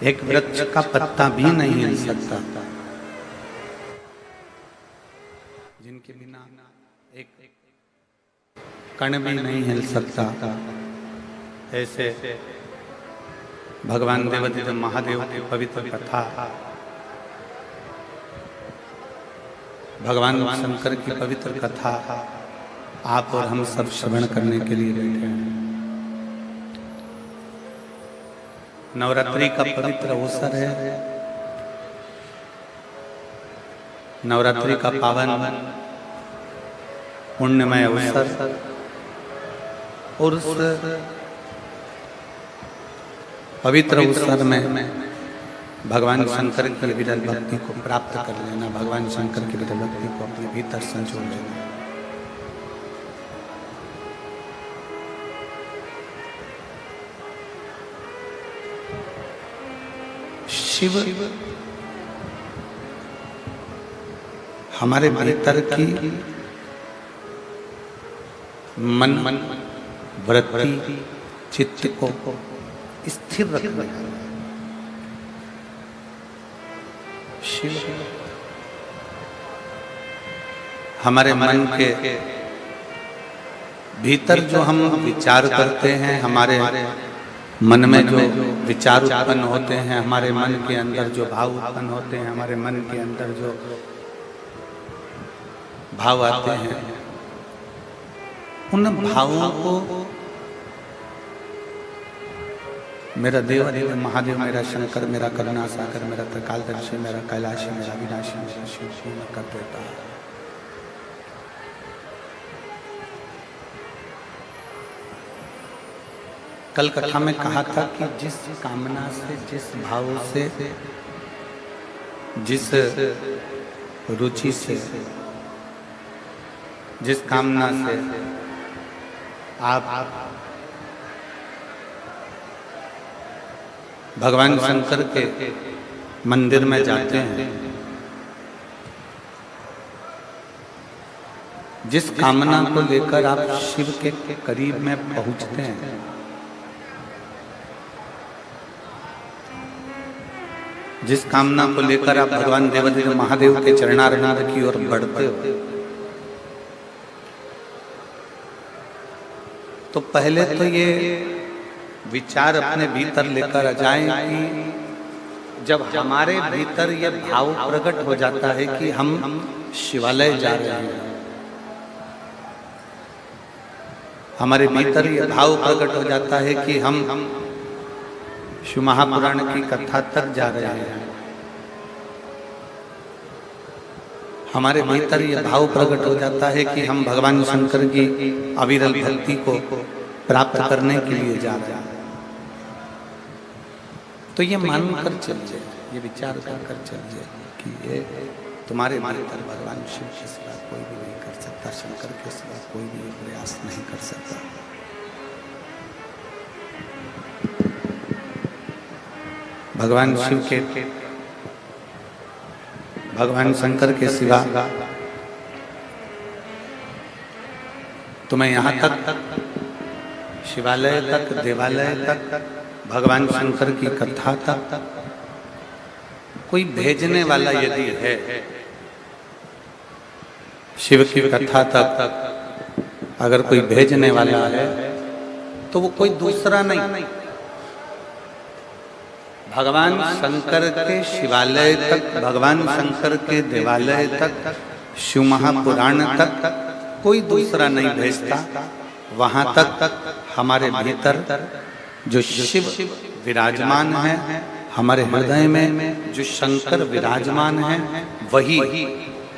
एक वृक्ष का पत्ता भी नहीं हिल सकता, जिनके बिना एक कण भी नहीं हिल सकता। ऐसे भगवान देवादिदेव महादेव की पवित्र कथा भगवान शंकर की पवित्र कथा आप और हम सब श्रवण करने के लिए बैठे हैं। नवरात्रि का पवित्र अवसर है। नवरात्रि का पावन पुण्यमय अवसर और उस पवित्र अवसर में भगवान शंकर की विरल भक्ति को प्राप्त कर लेना, भगवान शंकर की विरल भक्ति को अपने भीतर संजो लेना। शिव हमारे भीतर की मन वृत्ति चित्त को स्थिर रखने का शिव हमारे मन के भीतर जो हम विचार करते हैं, हमारे मन में जो विचार उत्पन्न होते हैं, हमारे मन के अंदर जो भाव उत्पन्न होते हैं, हमारे मन के अंदर जो भाव आते हैं, उन भावों को मेरा देव देव महादेव, मेरा शंकर, मेरा करुणा सागर, मेरा त्रिकालदर्शी, मेरा कैलाशी, मेरा विनाशी, मेरा शिव पूर्ण कर देता है। कल कथा में कहा था कि जिस कामना से, जिस भाव से, जिस रुचि से, जिस कामना से आप भगवान शंकर के मंदिर में जाते हैं, जिस कामना को लेकर आप शिव के करीब में पहुंचते हैं, जिस कामना को लेकर आप भगवान देवादिदेव महादेव के चरणारविंद की ओर बढ़ते हो, तो पहले तो ये विचार अपने भीतर लेकर जाएं कि जब हमारे भीतर ये भाव प्रकट हो जाता है कि हम शिवालय जा रहे हैं, हमारे भीतर ये भाव प्रकट हो जाता है कि हम शिव महापुराण की कथा तक जा रहे हैं, हमारे भीतर ये भाव प्रकट हो जाता है कि हम भगवान शंकर की अविरल भक्ति को प्राप्त करने के लिए जा रहे हैं, तो ये मानकर चलिए, ये विचार कर चलिए कि ये तुम्हारे भीतर भगवान शिव के सिवा कोई भी नहीं कर सकता, शंकर के सिवा कोई भी प्रयास नहीं कर सकता। भगवान शिव के, भगवान शंकर के सिवा तुम्हें यहाँ तक शिवालय तक, देवालय तक, भगवान शंकर की कथा तक कोई भेजने वाला यदि है, शिव की कथा तक अगर कोई भेजने वाला है तो वो कोई दूसरा नहीं, भगवान शंकर के शिवालय तक, भगवान शंकर के देवालय तक, शिव महापुराण तक कोई दूसरा नहीं भेजता। वहां तक हमारे भीतर जो शिव विराजमान है, हमारे हृदय में जो शंकर विराजमान है, वही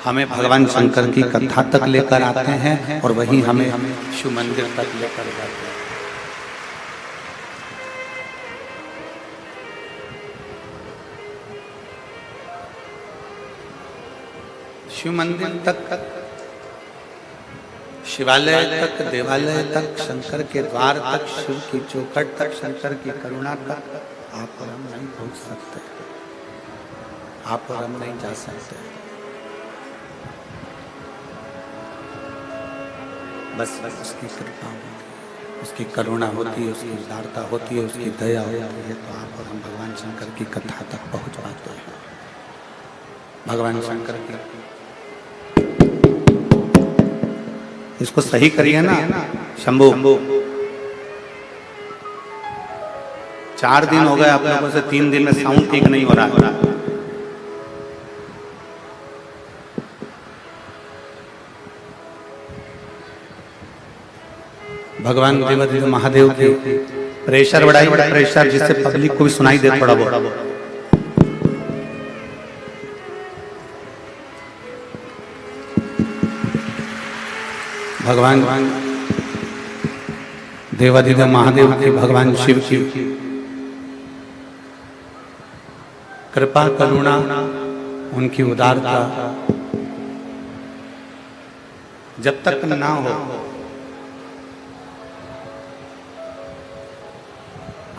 हमें भगवान शंकर की कथा तक लेकर आते हैं और वही हमें शिव मंदिर तक लेकर जाते हैं। शिव मंदिर तक, शिवालय तक, देवालय तक, शंकर के द्वार तक, शिव की चौखट तक, शंकर की करुणा तक आप और हम नहीं पहुंच सकते, आप और हम नहीं जा सकते। बस उसकी कृपा होगी। उसकी करुणा होती है, उसकी उदारता होती है, उसकी दया होती है, तो आप और हम भगवान शंकर की कथा तक पहुंच पाते हैं। भगवान शंकर की इसको सही करिए ना शंभू। 4 दिन हो गए आप लोगों से, 3 दिन में साउंड ठीक नहीं हो रहा। भगवान देवादिदेव महादेव की प्रेशर बढ़ाई, प्रेशर जिससे पब्लिक को भी सुनाई दे थोड़ा बहुत। भगवान देवादिदेव महादेव की, भगवान शिव की कृपा करुणा, उनकी उदारता जब तक ना हो,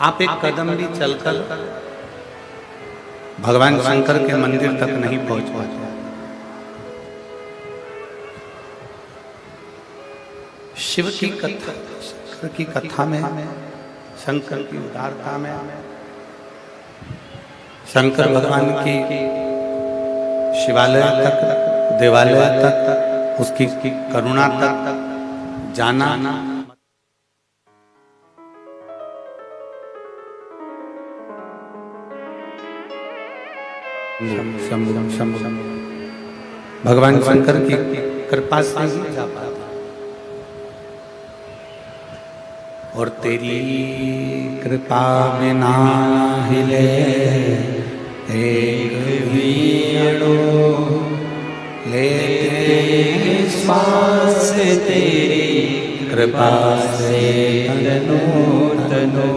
आप एक कदम भी चलकर भगवान शंकर के मंदिर तक नहीं पहुंच पाते। शिव की कथा, शंकर की कथा में, शंकर की उदारता में, शंकर भगवान की शिवालय तक, देवालय तक, उसकी करुणा तक जाना। भगवान शंकर की कृपा से ही जा पाता। और तेरी कृपा बिना हिले एक भी अणु, लेते श्वास तेरी कृपा से तनु तनु।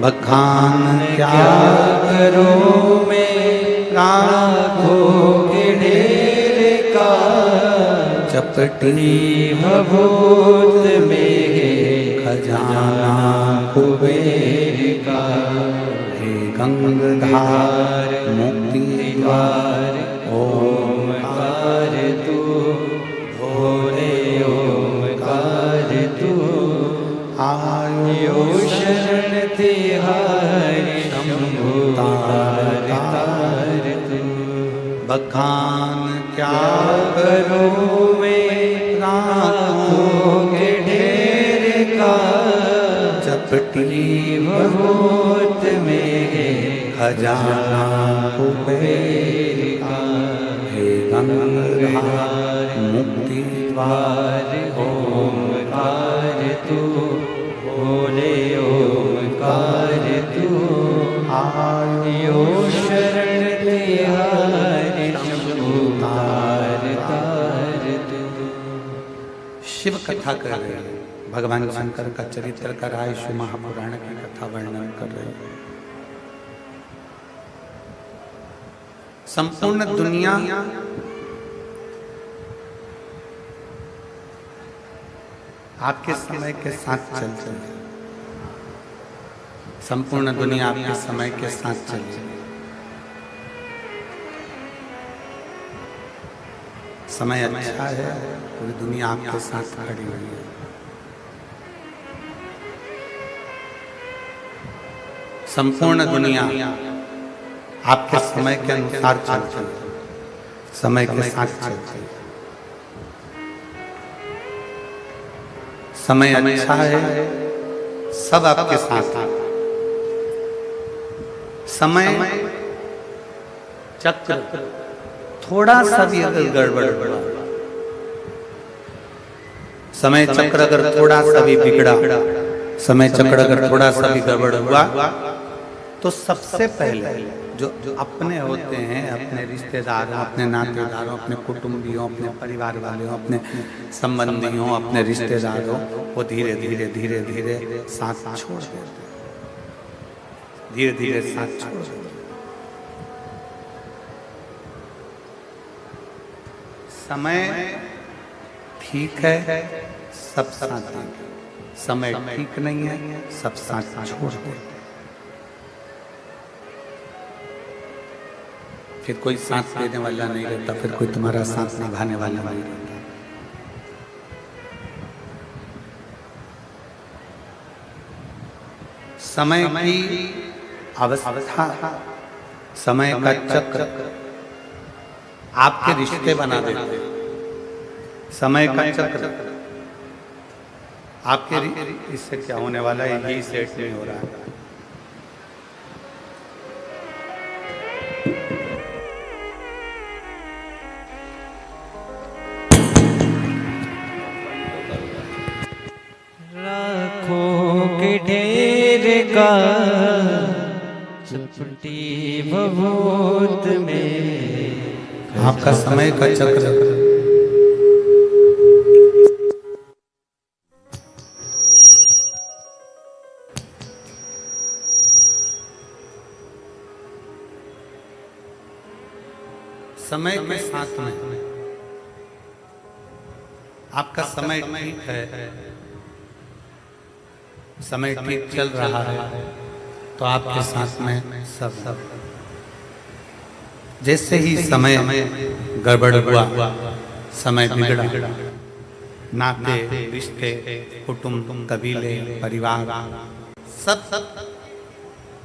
बखान क्या करूं मैं राखों के ढेर का, चपटी भभूत में खजाना कुबेर का। हे गंगाधार मुक्ति द्वार ओमकार तू, भोले ओमकार तू। आयो शरण तिहारी शंभु तार तार तू। बखान क्या करूं मैं राखों के ढेर का, चपटी भभूत में खजाना कुबेर का। हे गंगाधार मुक्ति द्वार ओमकार तू, भोले ओमकार तू। आयो शरण तिहारी शंभु तार तार तू। शिव कथा कर रहे हैं, भगवान शंकर का चरित्र कर रहा है, शिव महापुराण की कथा वर्णन कर रहे हैं। संपूर्ण दुनिया आपके समय के साथ चलती है। संपूर्ण दुनिया आपके समय के साथ चलती है। समय अच्छा है, पूरी दुनिया आपके साथ खड़ी हुई है। संपूर्ण दुनिया आपके समय के अनुसार चलती है, समय के साथ चलती है। समय अच्छा है, सब आपके साथ है। समय चक्र थोड़ा सा भी अगर गड़बड़ हुआ, समय चक्र अगर थोड़ा सा भी बिगड़ा, समय चक्र अगर थोड़ा सा भी गड़बड़ हुआ, तो सबसे पहले जो अपने होते हैं, अपने रिश्तेदारों, अपने नातेदारों, अपने कुटुंबियों, अपने परिवार वालों, अपने संबंधियों, अपने रिश्तेदारों, वो धीरे धीरे धीरे धीरे साथ छोड़ देते, धीरे धीरे साथ छोड़ देते। समय ठीक है, सब साथ देंगे। समय ठीक नहीं है, सब साथ छोड़ देंगे। फिर कोई साथ देने वाला नहीं रहता, फिर कोई तुम्हारा साथ निभाने वाला नहीं रहता। समय की अवस्था, समय का चक्र आपके रिश्ते बना देते हैं। समय का चक्र आपके, इससे क्या होने वाला है, यही सेट नहीं हो रहा है। लाखों के ढेर का चुपटी भभूत में आपका समय का चक्र समय के साथ में आपका समय ठीक है, समय ठीक चल रहा है तो आपके साथ में सब जैसे ही समय गड़बड़ हुआ, समय बिगड़ा, नाते रिश्ते कुटुंब कबीले परिवार सब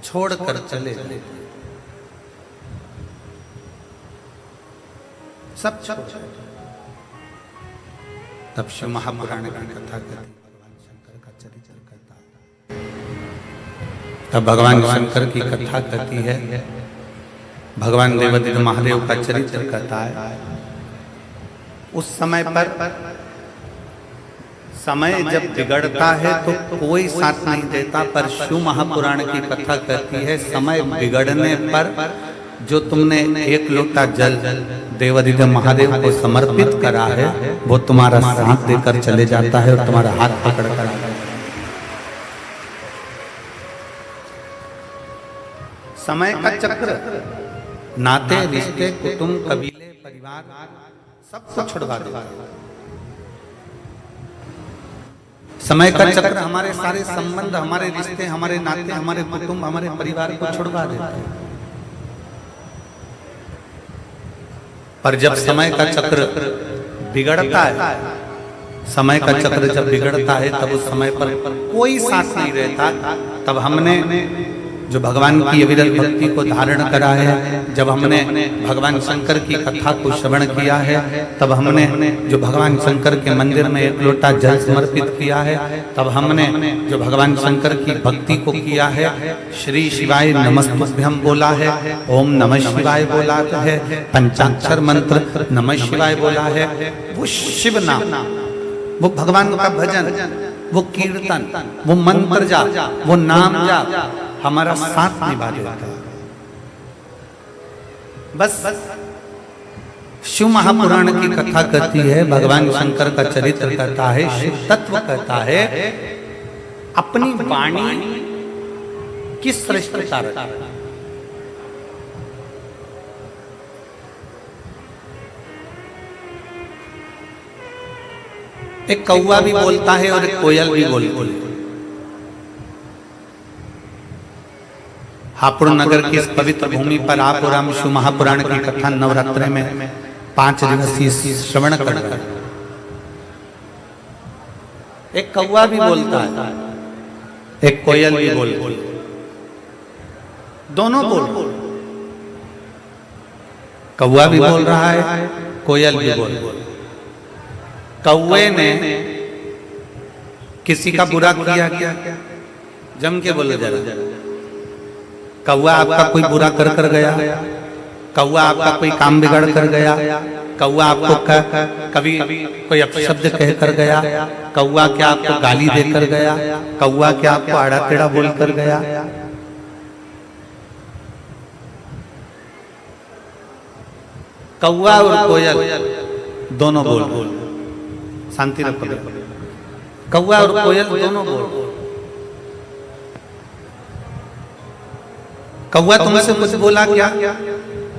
छोड़कर चले गए, सब छोड़। तब शिव महापुराण की कथा करती, भगवान शंकर का चरित्र करता है। तब भगवान शंकर की कथा करती है, भगवान देवादिदेव महादेव का चरित्र करता है। उस समय पर समय जब बिगड़ता है तो कोई साथ नहीं देता, पर शिव महापुराण की कथा कहती है समय बिगड़ने पर जो तुमने एक लोटा जल देवादिदेव महादेव को समर्पित करा है वो तुम्हारा साथ देकर चले जाता है और तुम्हारा हाथ पकड़ कर आता है। समय का चक्र नाते रिश्ते कुटुंब कबीले परिवार सबको छुड़वा देता है। समय का चक्र हमारे सारे संबंध, हमारे रिश्ते, हमारे नाते, हमारे कुटुंब, हमारे परिवार को छुड़वा देता है। पर जब समय का चक्र बिगड़ता है, समय का चक्र जब बिगड़ता है तब उस समय पर कोई साथ नहीं रहता। तब हमने जो भगवान की अविरल भक्ति को धारण करा है, जब हमने भगवान शंकर की कथा को श्रवण किया है, तब हमने जो भगवान शंकर के मंदिर में एक लोटा जल समर्पित किया है, तब हमने जो भगवान शंकर की भक्ति को किया है, श्री शिवाय नमस्तुभ्यं बोला है, ओम नमः शिवाय बोला है, पंचाक्षर मंत्र नमः शिवाय बोला है, वो शिव नाम, वो भगवान का भजन, वो कीर्तन, वो मंत्र जाप, वो नाम जाप हमारा साथ निभा देता है। बस शिव महापुराण की कथा कहती है, भगवान शंकर का चरित्र कहता है, शिव तत्व कहता है, अपनी वाणी की श्रेष्ठता रखता है। एक कौवा भी बोलता है और एक कोयल भी बोलती है। हापुड़ नगर की इस पवित्र भूमि पर आप और हम शिव महापुराण की कथा नवरात्रि में 5 दिवसीय श्रवण कर रहे हैं। एक कौवा भी बोलता है, एक कोयल भी बोलती है, दोनों बोल, कौवा भी बोल रहा है, कोयल भी बोल रहा है। कौवे ने किसी का बुरा किया क्या? जम के बोलो जरा। कौवा आपका कोई बुरा कर गया? कौवा आपका कोई काम बिगाड़ कर गया? कौवा आपको कभी कोई अपशब्द कह कर गया? कौवा क्या आपको गाली देकर गया? कौवा क्या आपको आड़ा टेढ़ा बोल कर गया? कौवा और कोयल दोनों बोल, शांति रखो। कौवा और कोयल दोनों बोल। कौवा तुमसे कुछ बोला क्या?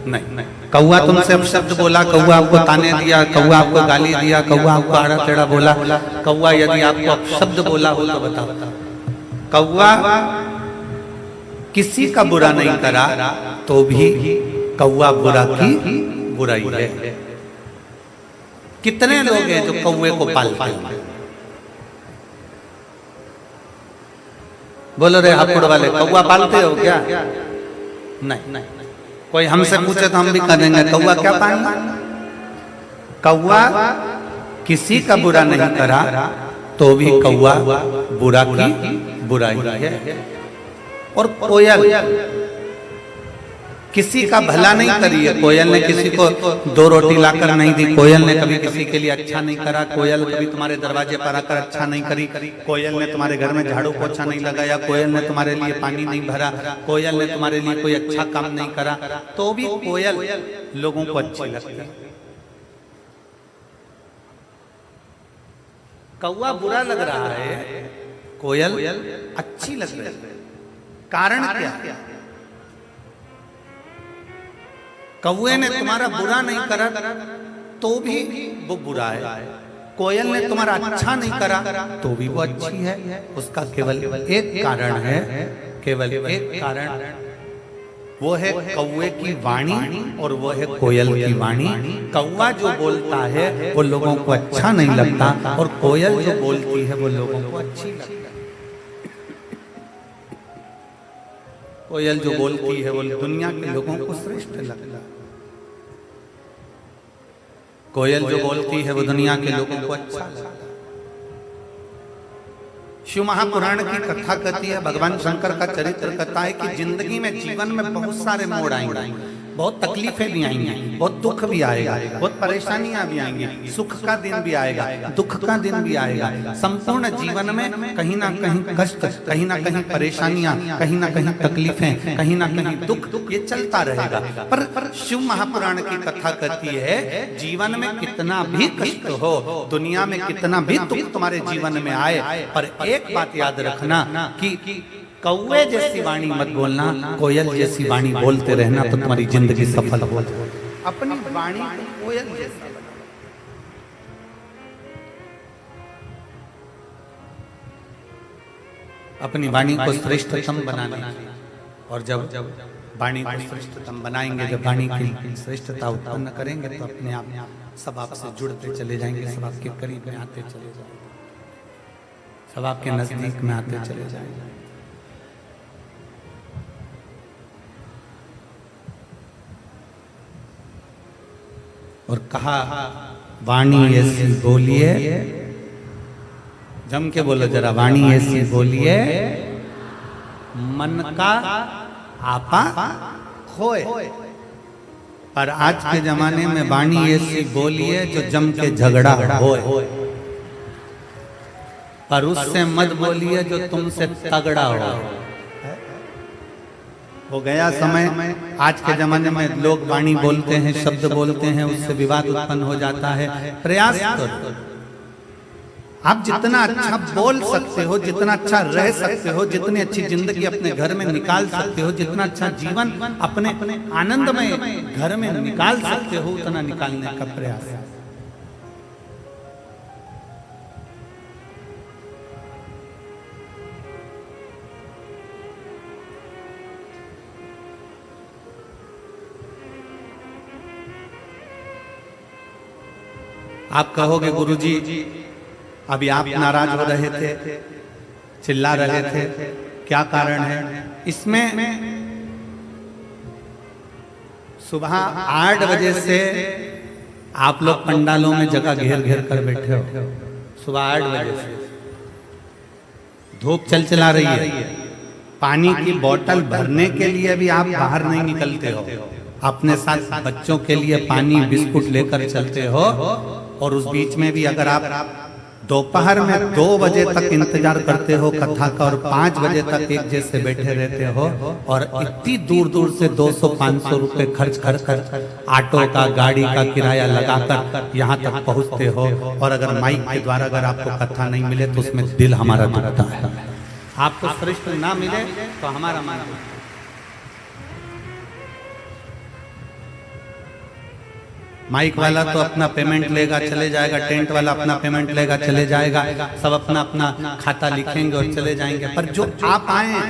नहीं। कौवा तुमसे अपशब्द बोला, कौवा आपको ताने दिया, कौवा आपको गाली दिया, कौवा आपको आड़ा टेढ़ा बोला। कौवा यदि आपको अपशब्द बोला हो तो बताओ। कौवा किसी का बुरा नहीं करा तो भी कौवा बुरा की बुराई है। कितने लोग हैं जो कौवे को पालते हैं? बोलो रे हापुड़ वाले, कौवा पालते हो क्या? नहीं। कोई हमसे पूछे तो हम भी कह देंगे कौवा क्या पालना। कौवा किसी का बुरा नहीं करा तो भी कौवा बुरा की बुराई है। और कोयल किसी का भला नहीं करी है। कोयल ने किसी को 2 रोटी लाकर नहीं दी, कोयल ने कभी किसी के लिए अच्छा नहीं करा, कोयल कभी तुम्हारे दरवाजे पर आकर अच्छा नहीं करी, कोयल ने तुम्हारे घर में झाड़ू पोछा नहीं लगाया, कोयल ने तुम्हारे लिए पानी नहीं भरा, कोयल ने तुम्हारे लिए कोई अच्छा काम नहीं करा, तो भी कोयल लोगों को अच्छी लगती है। कौवा बुरा लग रहा है, कोयल अच्छी लग रही है। कारण क्या? कौवे ने तुम्हारा बुरा नहीं करा तो भी वो बुरा है, कोयल ने तुम्हारा अच्छा नहीं करा तो भी वो अच्छी है। उसका केवल एक कारण है, केवल एक कारण, वो है कौवे की वाणी और वो है कोयल की वाणी। कौवा जो बोलता है वो लोगों को अच्छा नहीं लगता और कोयल जो बोलती है वो लोगों को अच्छी लगती है। कोयल जो बोलती है वो दुनिया के लोगों को श्रेष्ठ लगता है। कोयल जो बोलती है वो दुनिया के लोगों को अच्छा लगता है। शिव महापुराण की कथा कहती है, भगवान शंकर का चरित्र कहता है कि जिंदगी में, जीवन में बहुत सारे मोड़ आएंगे, बहुत तकलीफें भी आएंगी, बहुत दुख भी आएगा, बहुत परेशानियां भी आएंगी, सुख का दिन भी आएगा, दुख का दिन भी आएगा। संपूर्ण जीवन में कहीं ना कहीं कष्ट, कहीं ना कहीं परेशानियां, कहीं ना कहीं तकलीफें, कहीं ना कहीं दुख, ये चलता रहेगा। पर शिव महापुराण की कथा कहती है, जीवन में कितना भी कष्ट हो, दुनिया में कितना भी दुख तुम्हारे जीवन में आए, पर एक बात याद रखना कि कौवे जैसी वाणी मत बोलना, कोयल जैसी वाणी बोलते रहना तो तुम्हारी जिंदगी सफल हो। अपनी वाणी को कोयल जैसा बनाओ। अपनी वाणी को श्रेष्ठतम बनाना, और जब वाणी को श्रेष्ठतम बनाएंगे, जब वाणी की श्रेष्ठता उत्पन्न करेंगे तो अपने आप सब आपसे जुड़ते चले जाएंगे, सब आपके करीब में आते चले जाएंगे, सब आपके नजदीक में आते चले जाएंगे। और कहा, वाणी ऐसी बोलिए, जम के बोलो जरा, वाणी ऐसी बोलिए मन का आपा खोए। पर आज के जमाने में वाणी ऐसी बोलिए जो जम के झगड़ा होए, पर उससे मत बोलिए जो तुमसे तगड़ा हो गया समय। आज के जमाने में लोग वाणी बोलते हैं, शब्द बोलते हैं, उससे विवाद उत्पन्न हो जाता है। प्रयास करो, आप जितना अच्छा बोल सकते हो, जितना अच्छा रह सकते हो, जितनी अच्छी जिंदगी अपने घर में निकाल सकते हो, जितना अच्छा जीवन अपने आनंदमय घर में निकाल सकते हो, उतना निकालने का प्रयास। आप कहोगे गुरुजी अभी आप नाराज हो रहे थे, चिल्ला रहे थे, क्या कारण है? इसमें सुबह 8 बजे से आप लोग पंडालों में जगह घेर घेर कर बैठे हो। सुबह 8 बजे से धूप चला रही है, पानी की बोतल भरने के लिए भी आप बाहर नहीं निकलते हो, अपने साथ बच्चों के लिए पानी बिस्कुट लेकर चलते हो। और उस बीच में भी अगर आप दोपहर में 2 बजे तक इंतजार करते हो कथा का और 5 बजे तक एक जैसे बैठे रहते हो, और इतनी दूर दूर से 200-500 रुपए खर्च कर ऑटो का, गाड़ी का किराया लगाकर यहाँ तक पहुँचते हो, और अगर माइक के द्वारा अगर आपको कथा नहीं मिले तो उसमें दिल हमारा दुखता है। आपको श्रेष्ठ ना मिले तो हमारा मन। माइक वाला तो अपना पेमेंट लेगा चले जाएगा, टेंट वाला अपना पेमेंट लेगा चले जाएगा, सब अपना अपना खाता लिखेंगे और चले जाएंगे। पर जो आप आए,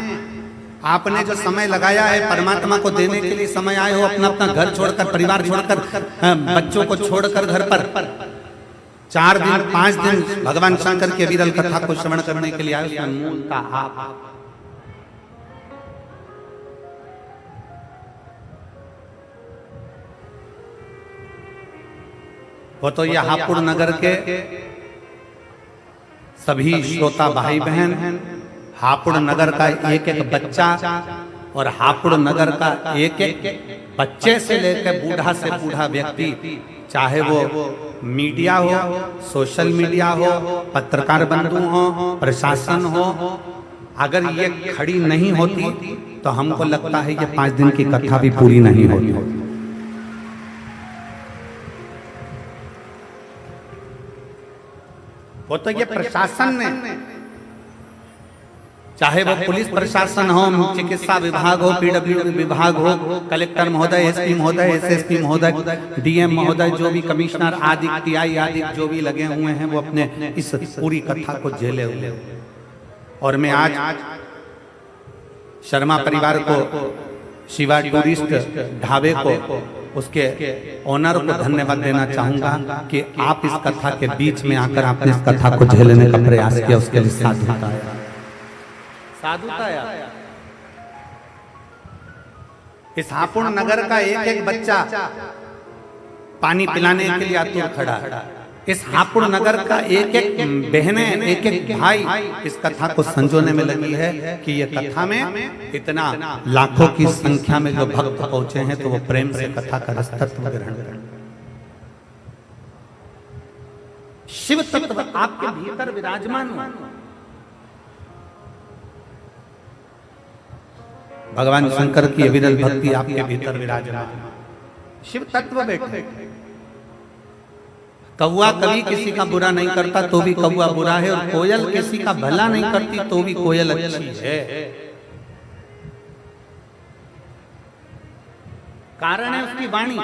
आपने जो समय लगाया है परमात्मा को देने के लिए समय आए हो, अपना अपना घर छोड़कर, परिवार छोड़कर, बच्चों को छोड़कर घर पर 4 दिन 5 दिन भगवान शंकर के विरल कथा को श्रवण करने के लिए आए, उसमें मूलता आप वो तो ये हापुड़ नगर के सभी श्रोता भाई बहन, हापुड़ नगर का एक एक बच्चा और हापुड़ नगर का एक एक बच्चे से लेकर बूढ़ा से बूढ़ा व्यक्ति, चाहे वो मीडिया हो, सोशल मीडिया हो, पत्रकार बंधु हो, प्रशासन हो, अगर ये खड़ी नहीं होती तो हमको लगता है ये 5 दिन की कथा भी पूरी नहीं होती। वो तो ये प्रशासन ने, चाहे वो पुलिस प्रशासन हो, चिकित्सा विभाग हो, पीडब्ल्यू विभाग हो, कलेक्टर महोदय, एसपी महोदय, एसएसपी महोदय, डीएम महोदय, जो भी कमिश्नर आदि टीआई आदि जो भी लगे हुए हैं, वो अपने इस पूरी कथा को झेले हुए। और मैं आज शर्मा परिवार को, शिवा टूरिस्ट ढाबे को, उसके ओनर को धन्यवाद देना चाहूंगा कि आप इस कथा के बीच में आकर आपने इस कथा को झेलने का प्रयास किया, उसके लिए साधुता है। साधुता है। इस हापुड़ नगर का एक एक बच्चा पानी पिलाने के लिए आतुर खड़ा है। इस हापुड़ नगर का एक एक बहने, एक एक भाई इस कथा को संजोने में लगी है कि ये कथा में इतना लाखों की संख्या में जो भक्त पहुंचे हैं, तो वो प्रेम से कथा का रसतत्व ग्रहण करें। शिव तत्व आपके भीतर विराजमान हो। भगवान शंकर की अविरल भक्ति आपके भीतर विराजमान, शिव तत्व बैठे। कौआ कभी किसी का बुरा नहीं करता तो भी कौआ बुरा है, और कोयल किसी का भला नहीं करती तो भी कोयल अच्छी है। कारण है उसकी वाणी।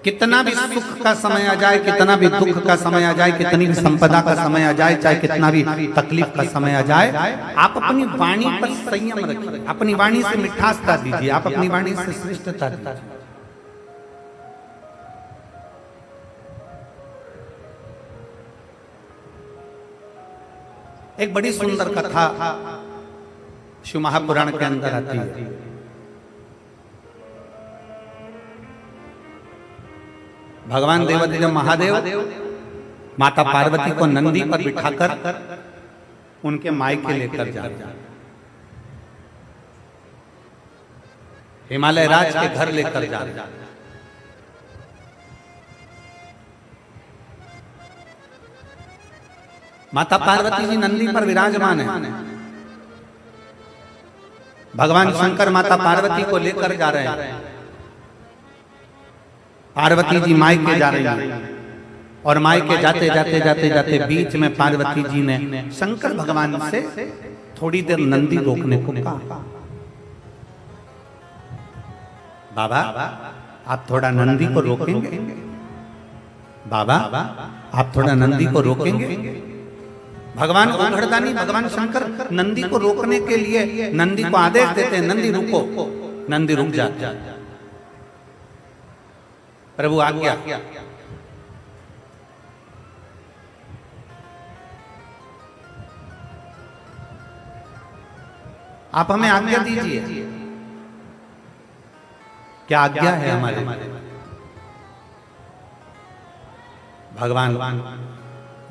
कितना भी सुख का समय आ जाए, कितना भी दुख का समय आ जाए, कितनी भी संपदा का समय आ जाए, चाहे कितना भी तकलीफ का समय आ जाए, आप अपनी वाणी पर संयम रखिए, अपनी वाणी से मिठासता दीजिए, आप अपनी वाणी से श्रेष्ठता दीजिए। एक बड़ी सुंदर कथा शिव महापुराण के अंदर आती है। भगवान देवादिदेव महादेव माता पार्वती को नंदी पर बिठाकर उनके मायके लेकर जा रहे हैं, हिमालय राज के घर लेकर जा रहे हैं। माता पार्वती जी नंदी पर विराजमान है। भगवान शंकर माता पार्वती को लेकर जा रहे हैं। पार्वती जी मायके जा रही हैं, और मायके जाते जाते जाते जाते बीच में पार्वती जी ने शंकर भगवान से थोड़ी देर नंदी रोकने को कहा। बाबा आप थोड़ा नंदी को रोकेंगे? बाबा आप थोड़ा नंदी को रोकेंगे? भगवान ओघड़दानी, भगवान शंकर नंदी को रोकने के लिए नंदी को आदेश देते हैं, नंदी रुको। नंदी रुक जाता, प्रभु आज्ञा। आप हमें आज्ञा दीजिए। क्या आज्ञा है हमारे? भगवान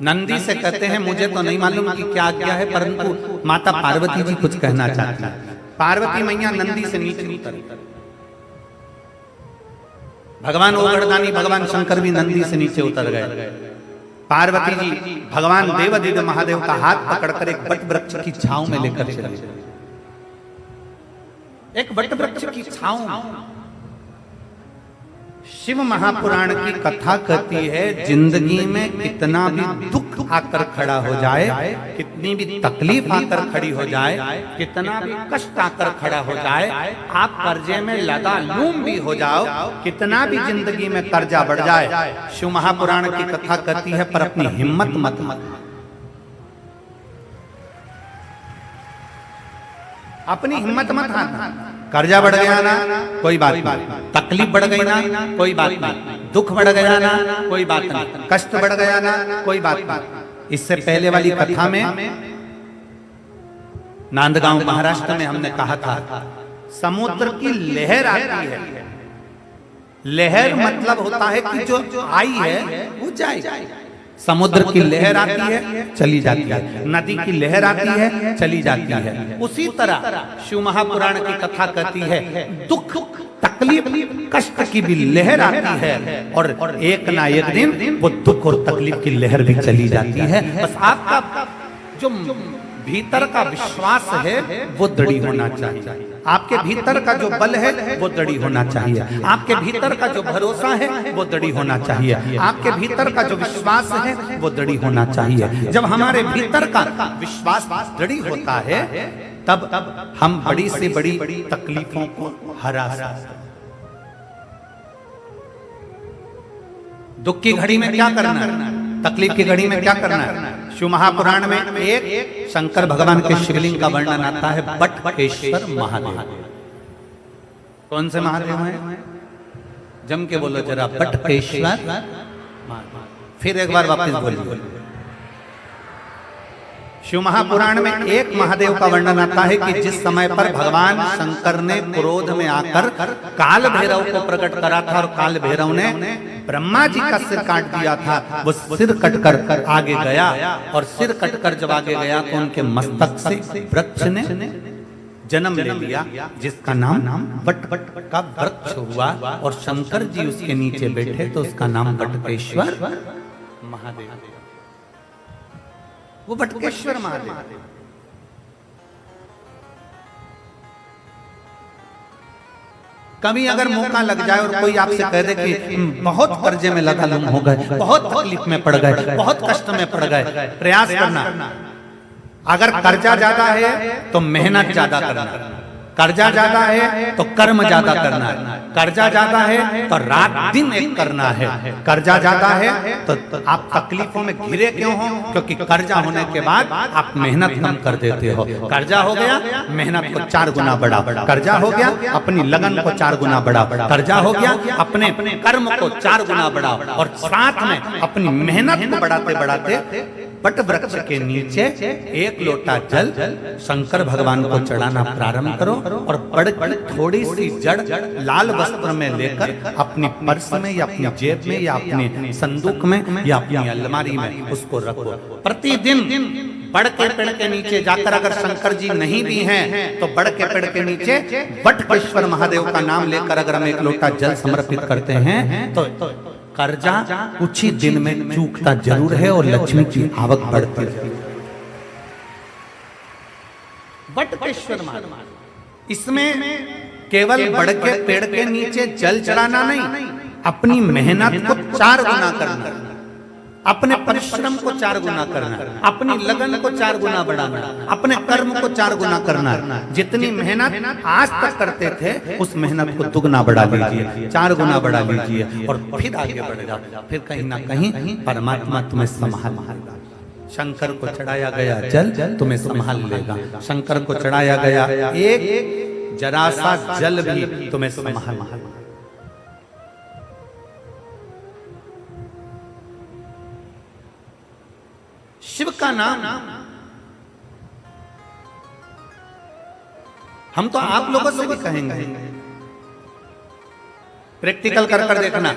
नंदी से कहते हैं मुझे तो नहीं मालूम कि क्या आज्ञा है, परंतु माता पार्वती जी कुछ कहना चाहती है। पार्वती मैया नंदी से नीचे उतरी। भगवान ओघड़दानी, भगवान शंकर भी नंदी से नीचे उतर गए। पार्वती जी भगवान देवादिदेव महादेव का हाथ पकड़कर एक वट वृक्ष की छांव में लेकर चले। एक वट वृक्ष की छांव। शिव महापुराण की कथा कहती है, जिंदगी में कितना भी दुख आकर खड़ा हो जाए, कितनी भी तकलीफ आकर खड़ी हो जाए, कितना भी कष्ट आकर खड़ा हो जाए, आप कर्जे में लदालूम भी हो जाओ, कितना भी जिंदगी में कर्जा बढ़ जाए, शिव महापुराण की कथा कहती है पर अपनी हिम्मत मत अपनी हिम्मत मत हारना। कर्जा बढ़ गया ना कोई बात नहीं, तकलीफ बढ़ गई ना कोई बात नहीं, दुख बढ़ गया ना कोई बात नहीं, कष्ट बढ़ गया ना कोई बात नहीं। इससे पहले वाली कथा में नांदगांव महाराष्ट्र में हमने कहा था, समुद्र की लहर आती है, लहर मतलब होता है कि जो आई है वो जाए। समुद्र की लहर आती है चली जाती है, नदी की लहर आती है चली जाती है। उसी तरह शिव महापुराण की कथा कहती है दुख तकलीफ कष्ट की भी लहर आती है और एक ना एक दिन वो दुख और तकलीफ की लहर भी चली जाती है। बस आपका जो भीतर का विश्वास है वो दृढ़ होना चाहिए, आपके भीतर का जो बल है वो दृढ़ होना चाहिए, आपके भीतर का जो भरोसा है वो दृढ़ होना चाहिए, आपके भीतर का जो विश्वास है वो दृढ़ होना चाहिए। जब हमारे भीतर का विश्वास दृढ़ होता है तब हम बड़ी से बड़ी तकलीफों को हरा सकते हैं। दुख की घड़ी में क्या करना है, तकलीफ की घड़ी में क्या करना है? शिव महापुराण में एक शंकर भगवान के शिवलिंग का वर्णन आता है, बटकेश्वर महादेव। कौन से महादेव हैं? जम के बोलो जरा, बटकेश्वर। फिर एक बार वापस बोलिए। शिव महापुराण में एक महादेव का वर्णन आता है कि जिस समय पर भगवान शंकर ने क्रोध में आकर काल भैरव को प्रकट करा था और काल भैरव ने ब्रह्मा जी का सिर काट दिया था, वो सिर कटकर आगे गया और सिर कटकर जब आगे गया तो उनके मस्तक से वृक्ष ने जन्म ले लिया जिसका नाम बट का वृक्ष हुआ और शंकर जी उसके नीचे बैठे तो उसका नाम बटकेश्वर महादेव। वो बटकेश्वर महादेव। कभी अगर मौका लग जाए और कोई आपसे कह दे कि बहुत कर्जे में लगा लम हो गए, बहुत तकलीफ में पड़ गए, बहुत कष्ट में पड़ गए, प्रयास करना। अगर कर्जा ज्यादा है तो मेहनत ज्यादा करना, कर्जा ज्यादा है तो कर्म ज्यादा करना है, कर्जा ज्यादा है तो रात दिन एक करना है, कर्जा ज्यादा है तो आप तकलीफों में घिरे क्यों हो? क्योंकि कर्जा होने के बाद आप मेहनत कम कर देते हो। कर्जा हो गया मेहनत को 4 गुना बढ़ा, कर्जा हो गया अपनी लगन को 4 गुना बढ़ा, कर्जा हो गया अपने कर्म को 4 गुना बढ़ा और साथ में अपनी मेहनत को बढ़ाते बढ़ाते बट वृक्ष के नीचे 1 लोटा जल शंकर भगवान को चढ़ाना प्रारंभ करो और बड़ी थोड़ी सी जड़ लाल वस्त्र में लेकर अपनी पर्स में या अपनी जेब में या अपने संदूक में या अपनी अलमारी में उसको रखो। प्रतिदिन बड़ के पेड़ के नीचे जाकर अगर शंकर जी नहीं भी हैं तो बड़ के पेड़ के नीचे बटकेश्वर महादेव का नाम लेकर अगर हम 1 लोटा जल समर्पित करते हैं तो कर्जा कुछ ही दिन में चूकता जरूर है और लक्ष्मी की आवक बढ़ती है। बटकेश्वर महादेव, इसमें केवल बड़ के पेड़ के नीचे जल चढ़ाना नहीं, अपनी मेहनत को 4 गुना करना, अपने परिश्रम को 4 गुना करना, अपनी लगन को 4 गुना बढ़ाना, अपने कर्म को 4 गुना करना। जितनी मेहनत आज तक करते थे उस मेहनत को दुगना बढ़ा लीजिए, 4 गुना बढ़ा लीजिए और फिर आगे बढ़ेगा। फिर कहीं ना कहीं परमात्मा तुम्हें संभाल लेगा। शंकर को चढ़ाया गया जल तुम्हें संभाल लेगा, शंकर को चढ़ाया गया एक जरा सा जल भी तुम्हें संभाल लेगा। शिव का नाम हम तो आप लोगों से भी कहेंगे, प्रैक्टिकल कर कर देखना,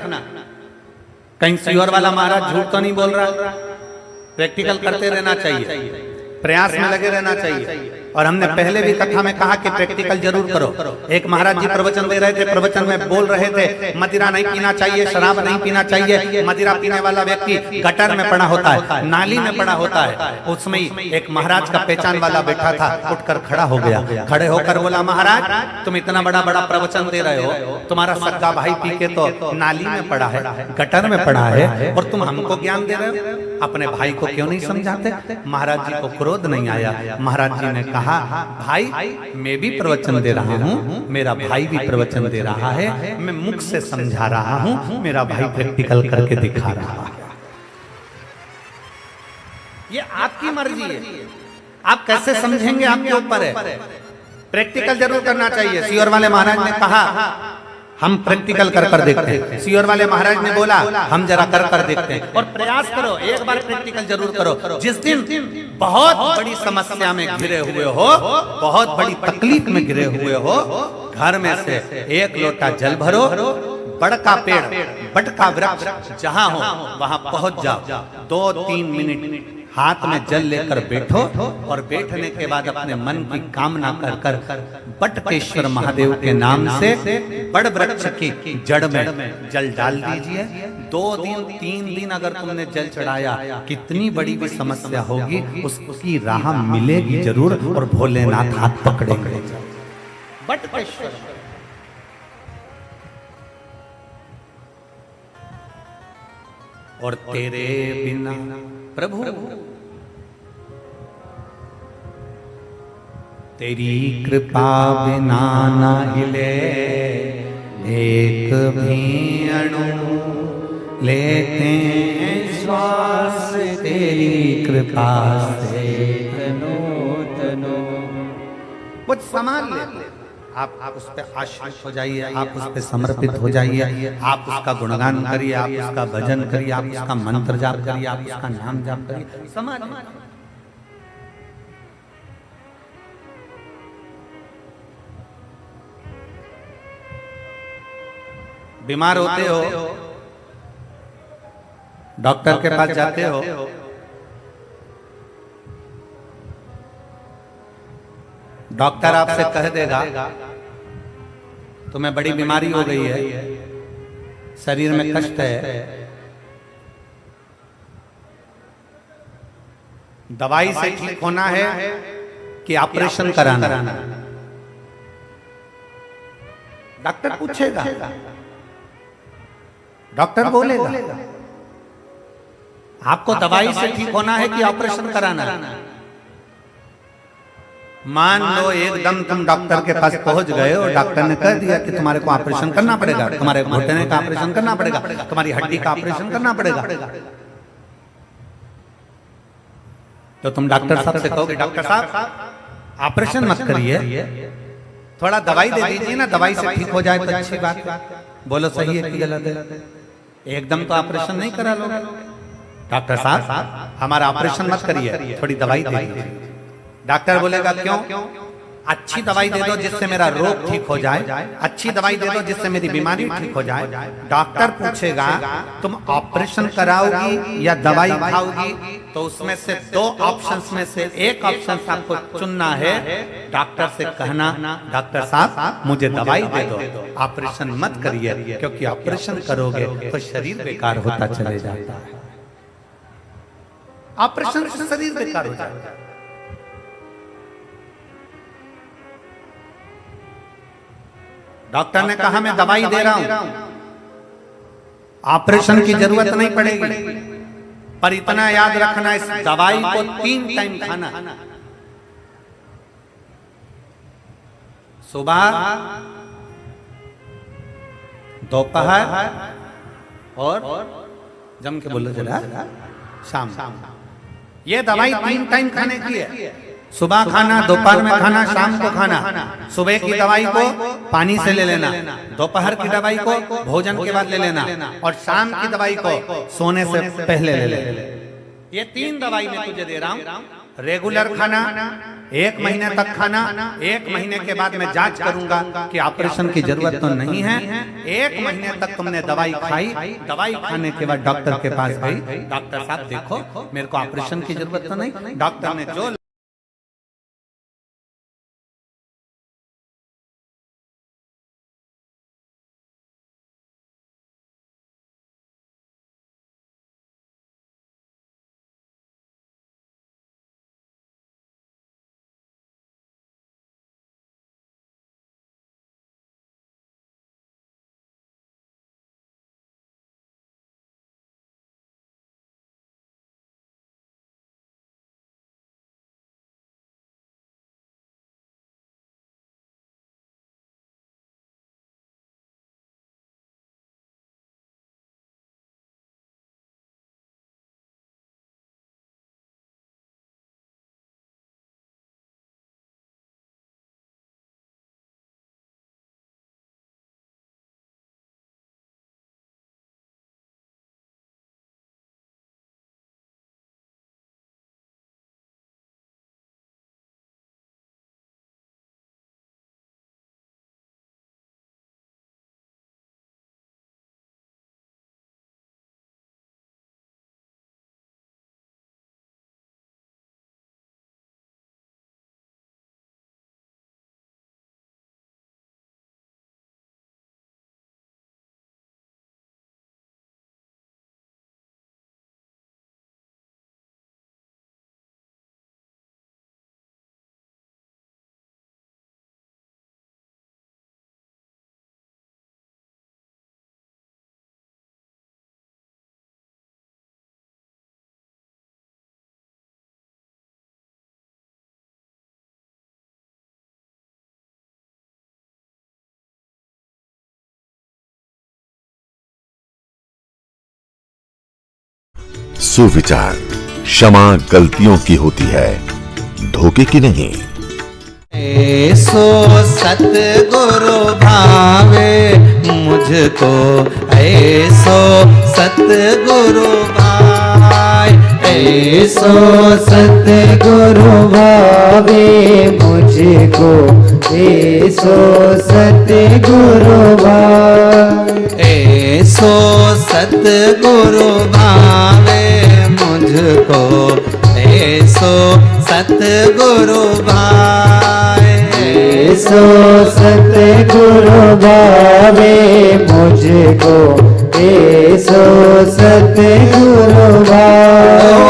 कहीं सीहोर वाला महाराज झूठ तो नहीं बोल रहा। प्रैक्टिकल करते रहना चाहिए, प्रयास में लगे रहना चाहिए। और हमने पहले भी कथा में कहा कि प्रैक्टिकल जरूर करो। एक महाराज जी प्रवचन दे रहे थे, प्रवचन में बोल रहे थे मदिरा नहीं पीना चाहिए, शराब नहीं पीना चाहिए। मदिरा पीने वाला व्यक्ति गटर में पड़ा होता है, नाली में पड़ा होता है। उसमें एक महाराज का पहचान वाला बैठा था, उठकर खड़ा हो गया, खड़े होकर बोला महाराज तुम इतना बड़ा बड़ा प्रवचन दे रहे हो, तुम्हारा सगा भाई पी के तो नाली में पड़ा है, गटर में पड़ा है और तुम हमको ज्ञान दे रहे हो। अपने भाई को क्यों नहीं समझाते? महाराज जी को क्रोध नहीं आया। महाराज जी ने कहा भाई मैं भी प्रवचन दे रहा हूँ, मेरा भाई भी प्रवचन दे रहा है, मैं मुख से समझा रहा हूँ, मेरा भाई प्रैक्टिकल करके दिखा रहा है। ये आपकी मर्जी है, आप कैसे समझेंगे आपके ऊपर है। प्रैक्टिकल जरूर करना चाहिए। सीहोर वाले महाराज ने कहा हम प्रैक्टिकल कर कर देखते हैं। सीहोर वाले महाराज ने बोला हम जरा कर कर देखते हैं। और प्रयास करो, एक बार प्रैक्टिकल जरूर करो। जिस दिन बहुत बड़ी समस्या में घिरे हुए हो, बहुत बड़ी तकलीफ में घिरे हुए हो, घर में से 1 लोटा जल भरो, बड़ का पेड़, बट का वृक्ष जहां हो वहां पहुंच जाओ। 2-3 मिनट हाथ में जल लेकर बैठो और बैठने के बाद अपने मन की कामना कर बटकेश्वर महादेव के नाम से बड़ वृक्ष की जड़ में जल डाल दीजिए। 2 दिन 3 दिन अगर तुमने जल चढ़ाया, कितनी बड़ी भी समस्या होगी उसकी राह मिलेगी जरूर, और भोलेनाथ हाथ पकड़ेंगे। बटकेश्वर और तेरे बिना प्रभु तेरी कृपा बिना न हिले एक भी अणु, लेते हैं श्वास तेरी कृपा से तनो तनो। कुछ सामान ले, आप उस पर आश्रित हो जाइए, आप उस पर समर्पित हो जाइए, आप उसका गुणगान करिए, आप उसका भजन करिए, आप उसका मंत्र जाप करिए, आप उसका नाम जाप करिए। सामान बीमार होते हो, डॉक्टर के पास जाते हो, डॉक्टर आपसे कह देगा तुम्हें बड़ी बीमारी हो गई है, शरीर में कष्ट है, दवाई से ठीक होना है कि ऑपरेशन कराना। डॉक्टर पूछेगा, डॉक्टर बोलेगा आपको दवाई से ठीक होना है कि ऑपरेशन कराना। मान लो एकदम तुम डॉक्टर के पास पहुंच गए और डॉक्टर ने कह दिया कि तुम्हारे को ऑपरेशन करना पड़ेगा, तुम्हारे घुटने का ऑपरेशन करना पड़ेगा, तुम्हारी हड्डी का ऑपरेशन करना पड़ेगा, तो तुम डॉक्टर साहब से कहोगे डॉक्टर साहब ऑपरेशन मत करिए, थोड़ा दवाई दे दीजिए ना, दवाई से ठीक हो जाए तो अच्छी बात है। बोलो सही है कि गलत है? एकदम तो ऑपरेशन नहीं करा लो। डॉक्टर साहब हमारा ऑपरेशन मत करिए, थोड़ी दवाई दे दीजिए। डॉक्टर बोलेगा क्यों? अच्छी दवाई दे दो जिससे मेरा रोग ठीक हो जाए, अच्छी दवाई दे दो जिससे मेरी बीमारी ठीक हो जाए। डॉक्टर पूछेगा तुम ऑपरेशन कराओगी या दवाई खाओगी, तो उसमें से 2 ऑप्शंस में से एक ऑप्शन आपको चुनना है। डॉक्टर से कहना डॉक्टर साहब मुझे दवाई दे दो, ऑपरेशन मत करिए, क्योंकि ऑपरेशन करोगे तो शरीर बेकार होता चले जाता है। ऑपरेशन से शरीर बेकार हो जाता है। डॉक्टर ने कहा मैं दवाई दे रहा हूं, ऑपरेशन की जरूरत नहीं पड़ेगी, पर इतना याद रखना इस दवाई को 3 टाइम खाना, सुबह, दोपहर और जम के बोलो जरा शाम। ये दवाई 3 टाइम खाने की है। सुबह खाना, दोपहर में खाना, शाम को खाना। सुबह की दवाई को पानी से ले लेना, दोपहर की दवाई को भोजन के बाद ले लेना, और शाम की दवाई को सोने से पहले ले लेना। ये 3 दवाई मैं तुझे दे रहा हूं। रेगुलर खाना, 1 महीने तक खाना, 1 महीने के बाद मैं जांच करूंगा कि ऑपरेशन की जरूरत तो नहीं है। 1 महीने तक तुमने दवाई खाई, दवाई खाने के बाद डॉक्टर के पास गई, डॉक्टर साहब देखो मेरे को ऑपरेशन की जरूरत तो नहीं। डॉक्टर ने जो सुविचार, क्षमा गलतियों की होती है, धोखे की नहीं। ऐसो सतगुरु भावे मुझको, ऐसो सतगुरु भाई, ऐसो सतगुरु भावे मुझको, ऐसो सतगुरु भावे, ऐसो सतगुरु भावे मुझको, ऐसो सतगुरु भाई, ऐसो सतगुरु भावे मुझको, ऐसो सतगुरु भावे।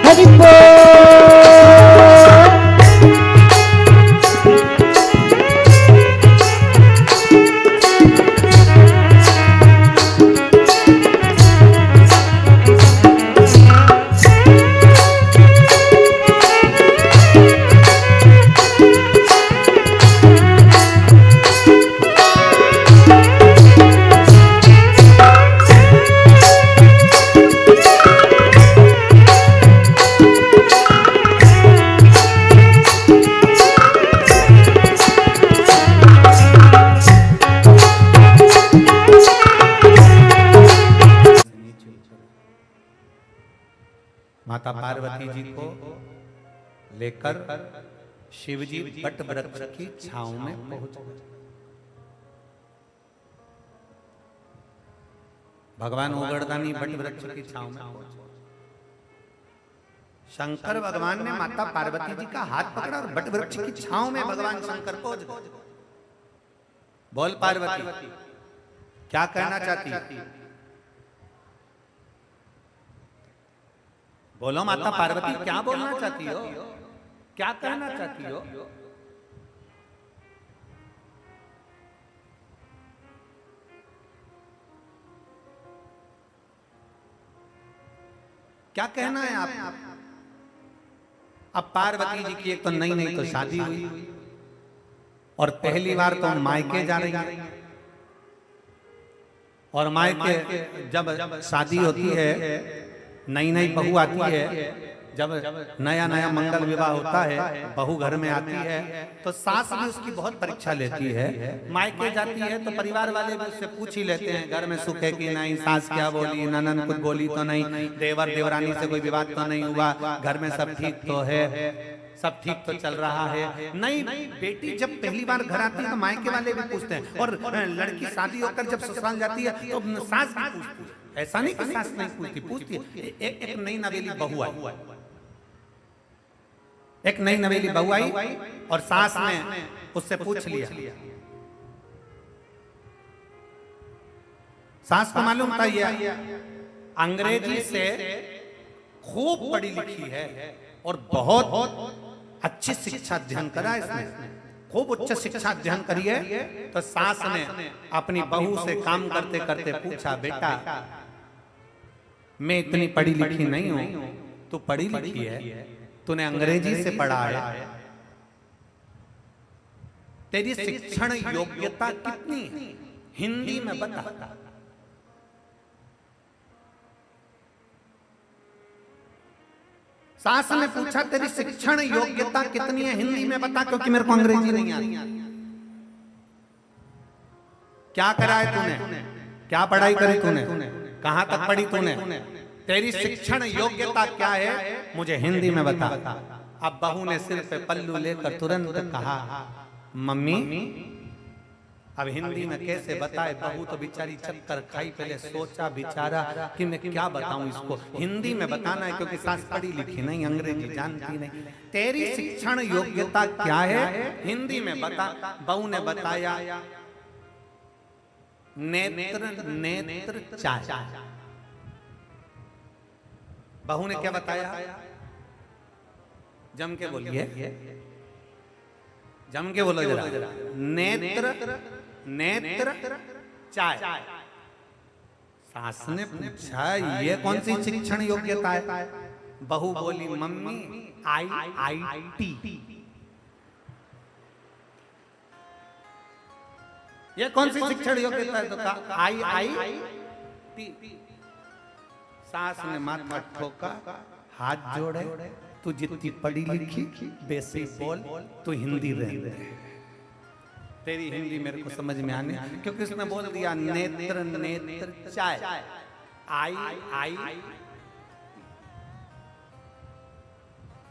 हरि बोल। माता पार्वती जी को लेकर शिव जी बट वृक्ष की छांव में पहुंच गए। भगवान उगड़दानी बट वृक्ष की छांव में पहुंचे। शंकर भगवान ने माता पार्वती जी का हाथ पकड़ा और बट वृक्ष की छांव में भगवान शंकर पहुंच गए। बोल पार्वती, क्या कहना चाहती? बोलो माता पार्वती, क्या बोलना चाहती हो? क्या कहना चाहती हो? क्या कहना है आप? अब पार्वती जी की एक तो नई नई तो शादी हुई और पहली बार तो मायके जा रही है। और मायके जब शादी होती है, नई नई बहू आती है, जब नया नया मंगल विवाह होता है, बहू घर में आती है तो सास भी उसकी बहुत परीक्षा लेती है। मायके जाती है तो परिवार वाले भी उससे पूछ ही लेते हैं, घर में सुख है कि नहीं, सास क्या बोली, ननद कुछ बोली तो नहीं, देवर देवरानी से कोई विवाद तो नहीं हुआ, घर में सब ठीक तो है, सब ठीक तो चल रहा है। नहीं, बेटी जब पहली बार घर आती है तो मायके वाले भी पूछते हैं, और लड़की शादी होकर जब ससुराल जाती है तो सास भी पूछती है। ऐसा नहीं कि सास नहीं पूछती, पूछती है। एक नई नवेली बहू आई, एक नई नवेली बहू आई और सास ने उससे पूछ लिया। सास को मालूम था ये अंग्रेजी से खूब पढ़ी लिखी है और बहुत अच्छी शिक्षा अध्ययन करा इसने, खूब उच्च शिक्षा अध्ययन करी है। तो सास ने अपनी बहू से काम करते करते पूछा, बेटा मैं इतनी पढ़ी लिखी नहीं हूं, तू पढ़ी लिखी है, तूने अंग्रेजी से पढ़ा है, तेरी शिक्षण योग्यता कितनी है, हिंदी में बता। सास ने पूछा तेरी शिक्षण योग्यता कितनी है, हिंदी में बता, क्योंकि मेरे को अंग्रेजी नहीं आती। क्या करा है तूने, क्या पढ़ाई करी तूने, कहां तक पढ़ी तूने, तेरी शिक्षण योग्यता क्या है, मुझे हिंदी में बता। अब बहू ने सिर पे पल्लू लेकर तुरंत कहा, मम्मी अब हिंदी में कैसे बताए। बहू तो बेचारी चक्कर खाई, पहले सोचा बेचारा कि मैं क्या बताऊं इसको, हिंदी में बताना है क्योंकि सास पढ़ी लिखी नहीं, अंग्रेजी जानती नहीं। तेरी शिक्षण योग्यता क्या है, हिंदी में बता। बहू ने बताया नेत्र नेत्र चाचा। बहू ने क्या बताया, जम के बोलिए, जम के बोलो जरा, नेत्र नेत्र चाय। सास ने पूछा ये कौन सी शिक्षण योग्यता है। बहू बोली मम्मी IIT। ये कौन सी शिक्षण योग्यता है? तो कहा आई सास ने माथा ठोका, हाथ जोड़े, तू जितनी पढ़ी लिखी वैसे बोल, तू हिंदी रहने दे, तेरी हिंदी मेरे को समझ में आने, क्योंकि उसने बोल दिया नेत्र नेत्र चाय, आई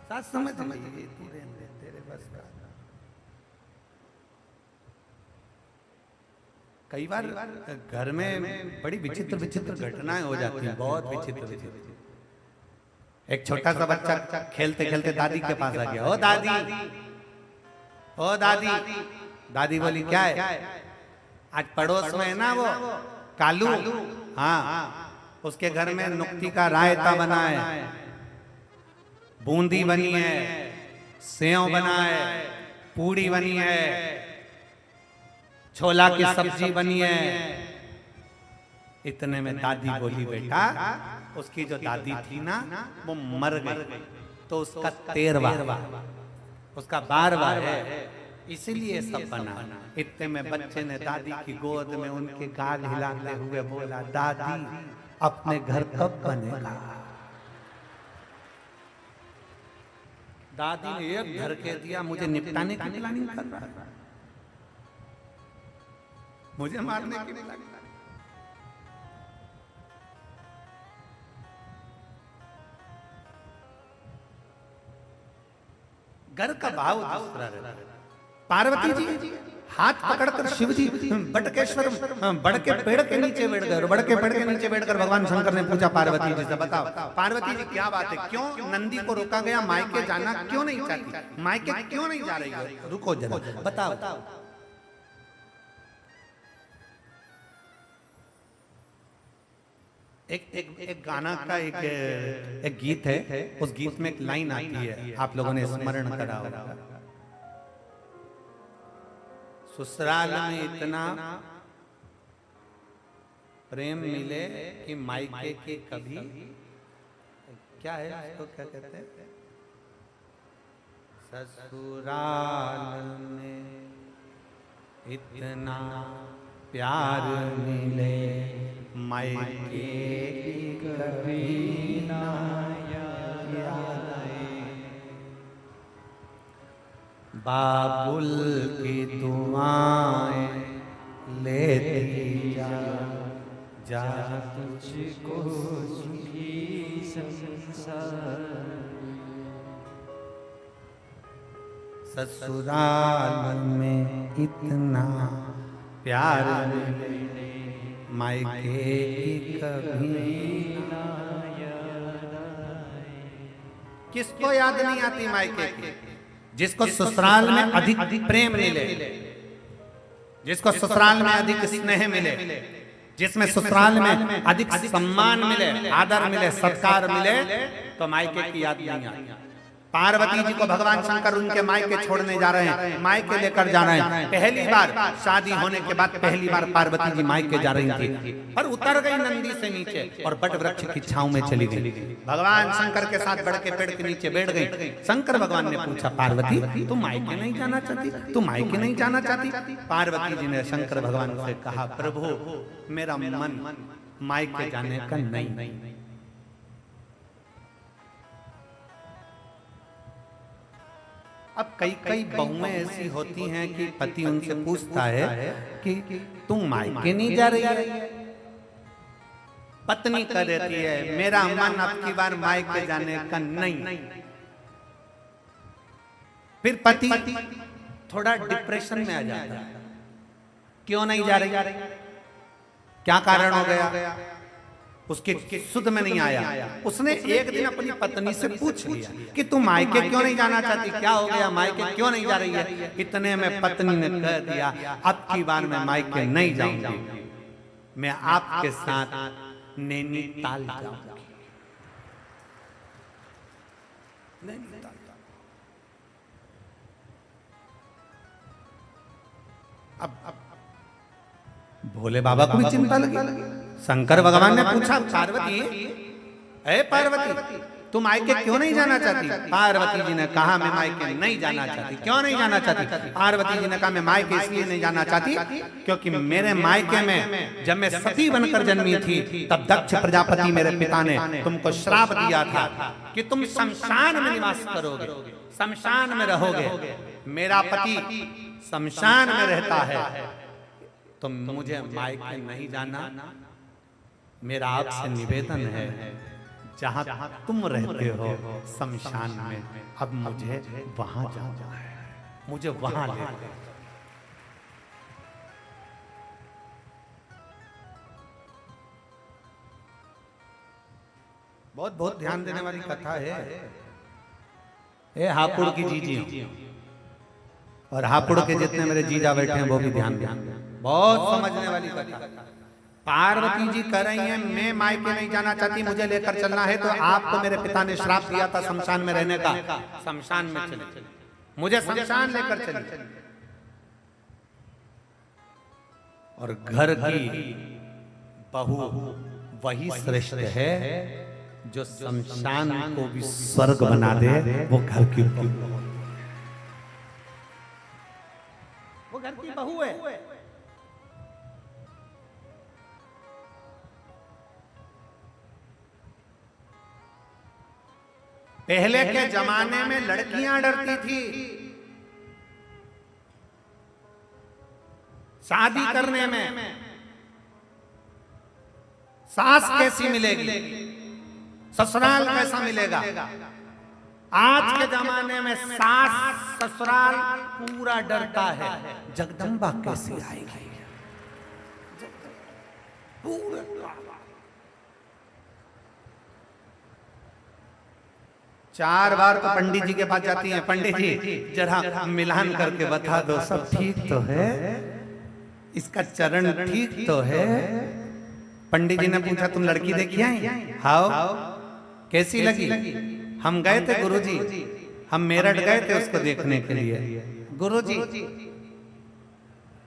सास समझ में, तू रहने दे, तेरे बस का। कई बार घर में बड़ी विचित्र विचित्र घटनाएं हो जाती हैं, बहुत विचित्र विचित्र। एक छोटा सा बच्चा खेलते खेलते दादी के पास आ गया, ओ दादी, ओ दादी। दादी बोली क्या है? आज पड़ोस में है ना वो कालू, हाँ, उसके घर में नुक्ती का रायता बना है, बूंदी बनी है, सेव बना है, पूड़ी बनी है, छोला की सब्जी बनी है। इतने में दादी बोली, बेटा उसकी जो दादी थी ना वो मर गई, तो उसका 13वां, उसका 12वां है, इसीलिए सब बना। इतने में बच्चे ने दादी की गोद में उनके गाल हिलाते हुए बोला, दादी अपने घर कब बनेगा? दादी ने एक घर के दिया, मुझे निपटाने की प्लानिंग कर रहा है, मुझे मारने की प्लानिंग। घर का भाव दूसरा रहता है। पार्वती जी हाथ पकड़कर शिव जी बटकेश्वर बड़ के पेड़ के नीचे बैठ गए, बड़ के पेड़ के नीचे बैठकर भगवान शंकर ने पूछा पार्वती जी से, बताओ पार्वती जी क्या बात है, क्यों नंदी को रोका गया, मायके जाना क्यों नहीं चाहती, मायके क्यों नहीं जा रही है? रुको जरा, बताओ। एक गाना का एक गीत है, उस गीत में एक लाइन आती है, आप लोगों ने स्मरण करा होगा, ससुराल में इतना प्रेम मिले कि मायके के कभी, क्या है उसको क्या कहते हैं, ससुराल में इतना प्यार मिले मायके कभी ना याद आए, बाबुल की दुआएं लेती जा तुझको सुखी संसार, ससुराल में इतना प्यार मिले मायके की कभी ना याद आए। किसको याद नहीं आती मायके की? जिसको ससुराल में अधिक प्रेम मिले, जिसको ससुराल में अधिक स्नेह मिले, जिसमें ससुराल में अधिक सम्मान मिले, आदर मिले, सत्कार मिले, तो मायके की याद नहीं आती। पार्वती जी को भगवान शंकर उनके मायके छोड़ने जा रहे हैं, मायके लेकर जा रहे हैं। पहली बार शादी होने के बाद पहली बार पार्वती जी मायके जा रही थी, पर उतर गई नंदी से नीचे और बट वृक्ष की छांव में चली गई। भगवान शंकर के साथ बड़ के पेड़ के नीचे बैठ गई। शंकर भगवान ने पूछा, पार्वती तुम मायके नहीं जाना चाहती, तुम मायके नहीं जाना चाहती? पार्वती जी ने शंकर भगवान से कहा, प्रभु मेरा मन मायके जाने का नहीं। अब कई बहुएं ऐसी होती हैं कि पति उनसे पूछता है कि तुम मायके नहीं जा रही है, पत्नी कह देती है मेरा मन अब की बार मायके जाने का नहीं। फिर पति थोड़ा डिप्रेशन में आ जाता है, क्यों नहीं जा रही, क्या कारण हो गया, उसके सुध में नहीं आया। उसने एक दिन अपनी पत्नी से पूछ लिया कि तुम मायके क्यों नहीं जाना चाहती, क्या हो गया, मायके क्यों नहीं जा रही है? इतने में पत्नी ने कह दिया, अब की बार मैं मायके नहीं जाऊंगी, मैं आपके साथ नैनीताल जाऊंगी। अब भोले बाबा को भी चिंता लगी। शंकर भगवान ने पूछा, पार्वती, अरे पार्वती तुम मायके क्यों नहीं जाना चाहती? पार्वती जी ने कहा मैं मायके नहीं जाना चाहती। क्यों नहीं जाना चाहती? पार्वती जी ने कहा मैं मायके इसलिए नहीं जाना चाहती क्योंकि मेरे मायके में जब मैं सती बनकर जन्मी थी तब दक्ष प्रजापति मेरे पिता ने तुमको श्राप दिया था कि तुम शमशान में निवास करोगे, शमशान में रहोगे। मेरा पति शमशान में रहता है तो मुझे मायके नहीं जाना। मेरा आपसे निवेदन है, जहां तुम रहते हो शमशान में, अब मुझे वहां जाना है, मुझे वहां ले लो। बहुत बहुत ध्यान देने वाली कथा है। ये हापुड़ की जीजी और हापुड़ के जितने मेरे जीजा बैठे हैं वो भी ध्यान दें। बहुत समझने वाली कथा। पार्वती जी कह रही हैं मैं मायके नहीं जाना चाहती, मुझे लेकर चलना है। तो आपको मेरे पिता ने श्राप दिया था शमशान में रहने का, शमशान में चले, मुझे शमशान लेकर चले। और घर की बहू वही श्रेष्ठ है जो शमशान को भी स्वर्ग बना दे। वो घर की बहू, वो घर की बहू है। पहले के जमाने में लड़कियां डरती थी शादी करने में, सास कैसी मिलेगी, ससुराल कैसा मिलेगा। आज के जमाने में सास ससुराल पूरा डरता है, जगदम्बा कैसी आएगी, पूरा। चार बार तो पंडित जी के पास जाती हैं, पंडित जी जरा मिलान करके बता दो सब ठीक तो है, इसका चरण ठीक तो है। पंडित जी ने पूछा तुम लड़की देखी आई? हाउ कैसी लगी? हम गए थे गुरुजी, हम मेरठ गए थे उसको देखने के लिए। गुरुजी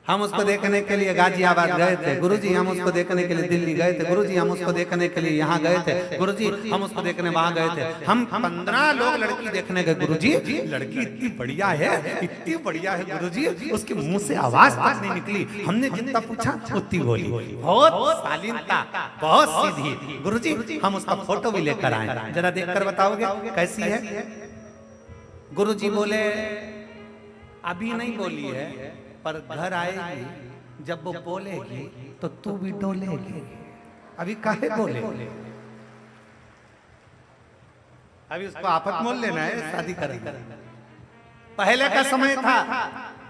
हम उसको देखने के लिए गाजियाबाद गए थे। गुरुजी हम उसको देखने के लिए दिल्ली गए थे। गुरुजी हम उसको देखने के लिए यहाँ गए थे। गुरुजी हम उसको देखने वहां गए थे। हम 15 लोग लड़की देखने गए। गुरुजी लड़की इतनी बढ़िया है, इतनी बढ़िया है गुरुजी, उसके मुंह से आवाज तक नहीं निकली। हमने जितना पूछा उतनी बोली, बहुत शालीनता, बहुत सीधी। गुरुजी हम उसका फोटो भी लेकर आए, जरा देखकर बताओगे कैसी है? गुरुजी बोले अभी नहीं बोली है, पर घर आएगी जब वो बोलेगी तो तू भी डोलेगी। अभी काहे बोले? अभी उसको आफत मोल लेना है, शादी करेंगे। पहले का समय था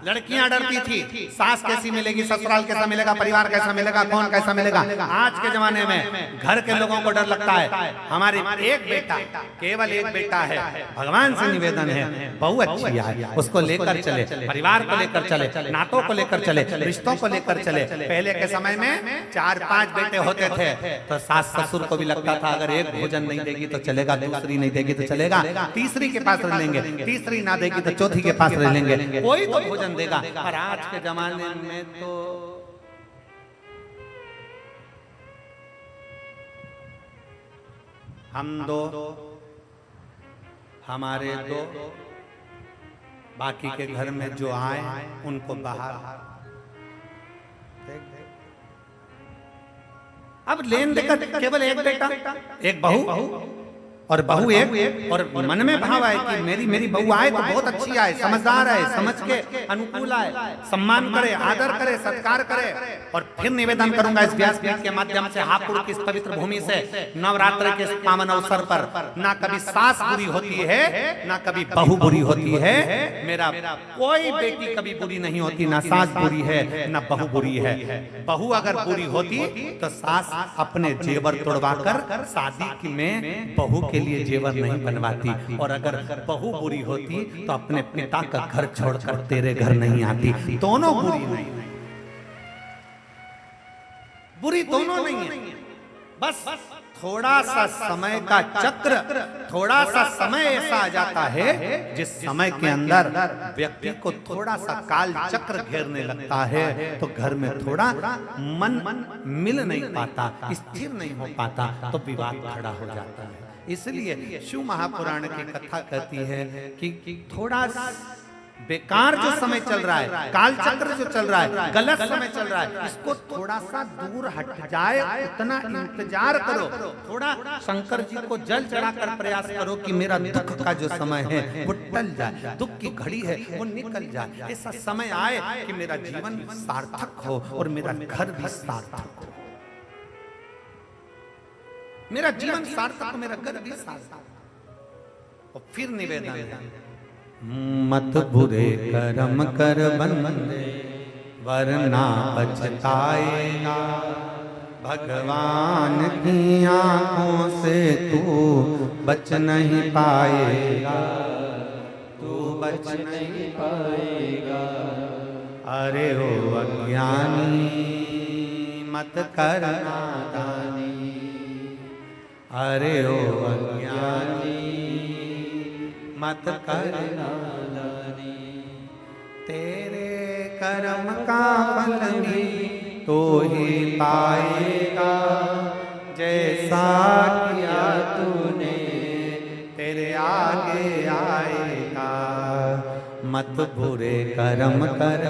लड़कियां डरती थी सास कैसी मिलेगी, ससुराल कैसा मिलेगा, परिवार कैसा मिलेगा, कौन कैसा मिलेगा। आज के जमाने में घर के लोगों को डर लगता है। हमारे एक बेटा, केवल एक बेटा है, भगवान से निवेदन है बहू अच्छी है, उसको लेकर चले, परिवार को लेकर चले, नातों को लेकर चले, रिश्तों को लेकर चले। पहले के समय में 4-5 बेटे होते थे तो सास ससुर को भी लगता था अगर एक भोजन नहीं देगी तो चलेगा, दूसरी नहीं देगी तो चलेगा, तीसरी के पास रह लेंगे, तीसरी ना देगी तो चौथी के पास रह लेंगे, कोई तो भोजन देगा। और आज के जमाने में तो हम दो, हमारे दो, बाकी के घर में जो आए उनको बाहर। अब लेन देकर केवल एक बेटा, एक बहू और बहू एक, और मन में भाव आए कि मेरी बहू आए तो बहुत अच्छी आए, समझदार आए, समझ के अनुकूल आए, सम्मान करे, आदर करे, सत्कार करे। और फिर निवेदन करूंगा इस व्यासपीठ के माध्यम से, हापुड़ की इस पवित्र भूमि से, नवरात्र के पावन अवसर पर ना कभी सास बुरी होती है, ना कभी बहू बुरी होती है। मेरा कोई बेटी कभी बुरी नहीं होती, ना सास बुरी है ना बहू बुरी है। बहू अगर बुरी होती तो सास अपने जेवर तोड़वा कर शादी में बहू के लिए जेवर नहीं बनवाती, और अगर बहू बुरी होती तो अपने पिता का घर छोड़कर तेरे घर नहीं आती। दोनों बुरी नहीं, बुरी दोनों नहीं है, बस थोड़ा सा समय का चक्र, थोड़ा सा समय ऐसा आ जाता है जिस समय के अंदर व्यक्ति को थोड़ा सा काल चक्र घेरने लगता है तो घर में थोड़ा मन मिल नहीं पाता, स्थिर नहीं हो पाता, तो विवाद खड़ा हो जाता है। इसलिए शिव महापुराण की कथा कहती है कि थोड़ा बेकार जो समय चल रहा है, काल चक्र जो चल रहा है, गलत समय चल रहा है, इसको थोड़ा सा दूर हट जाए, उतना इंतजार करो। थोड़ा शंकर जी को जल चढ़ाकर प्रयास करो कि मेरा दुख का जो समय है वो टल जाए, दुख की घड़ी है वो निकल जाए, ऐसा समय आए कि मेरा जीवन सार्थक हो और मेरा घर भी सार्थक हो, मेरा जीवन सार्थक हो, मेरा घर भी सार्थक। और फिर निवेदन है, मत बुरे कर्म कर बंदे वरना पछताएगा, भगवान की आंखों से तू बच नहीं पाएगा, तू बच नहीं पाएगा। अरे ओ अज्ञानी मत कर नादानी, अरे ओ अज्ञानी मत कर नादानी, तेरे कर्म का फल भी तो ही पाएगा, जैसा किया तूने तेरे आगे आएगा। मत बुरे कर्म कर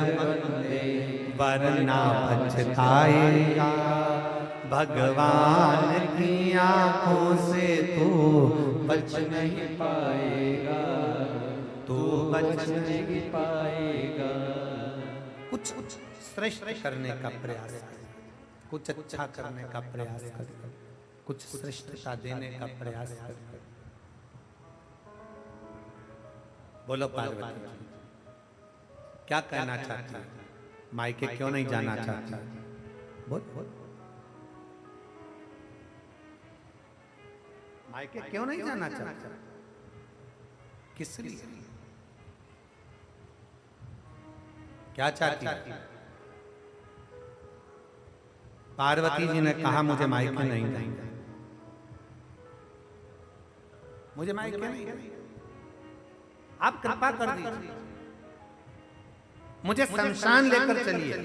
वरना पछताएगा, भगवान की आंखों से तू बच नहीं पाएगा, तू बच नहीं पाएगा। कुछ श्रेष्ठ करने का प्रयास कर, कुछ अच्छा करने का प्रयास कर, कुछ श्रेष्ठता देने का प्रयास कर। बोलो पार्वती क्या कहना चाहती है? मायके क्यों नहीं जाना चाहती? बोल बोल, मायके क्यों नहीं जाना चाहता? किस लिए? क्या चाहती? पार्वती जी ने कहा मुझे मायके नहीं जाएंगे, मुझे मायके नहीं, आप कृपा कर दीजिए, मुझे शमशान लेकर चलिए।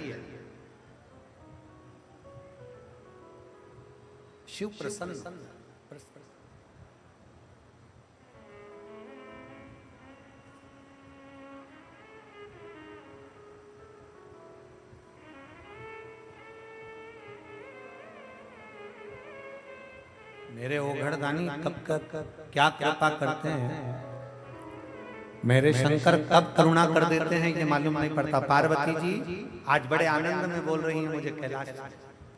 शिव प्रसन्न, मेरे ओघड़दानी कब क्या कृपा करते हैं, मेरे शंकर कब करुणा कर देते हैं ये मालूम नहीं पड़ता। पार्वती जी आज बड़े आनंद में बोल रही हैं, मुझे कैलाश,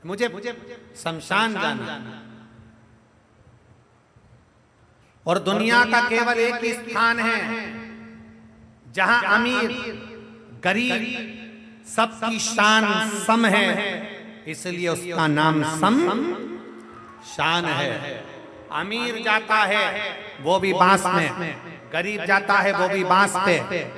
मुझे शमशान जाना, और दुनिया का केवल एक ही स्थान है जहां अमीर गरीब सबकी शान सम है, इसलिए उसका नाम सम शान है। अमीर जाता है वो भी बांस में, गरीब जाता है वो भी बांस पे,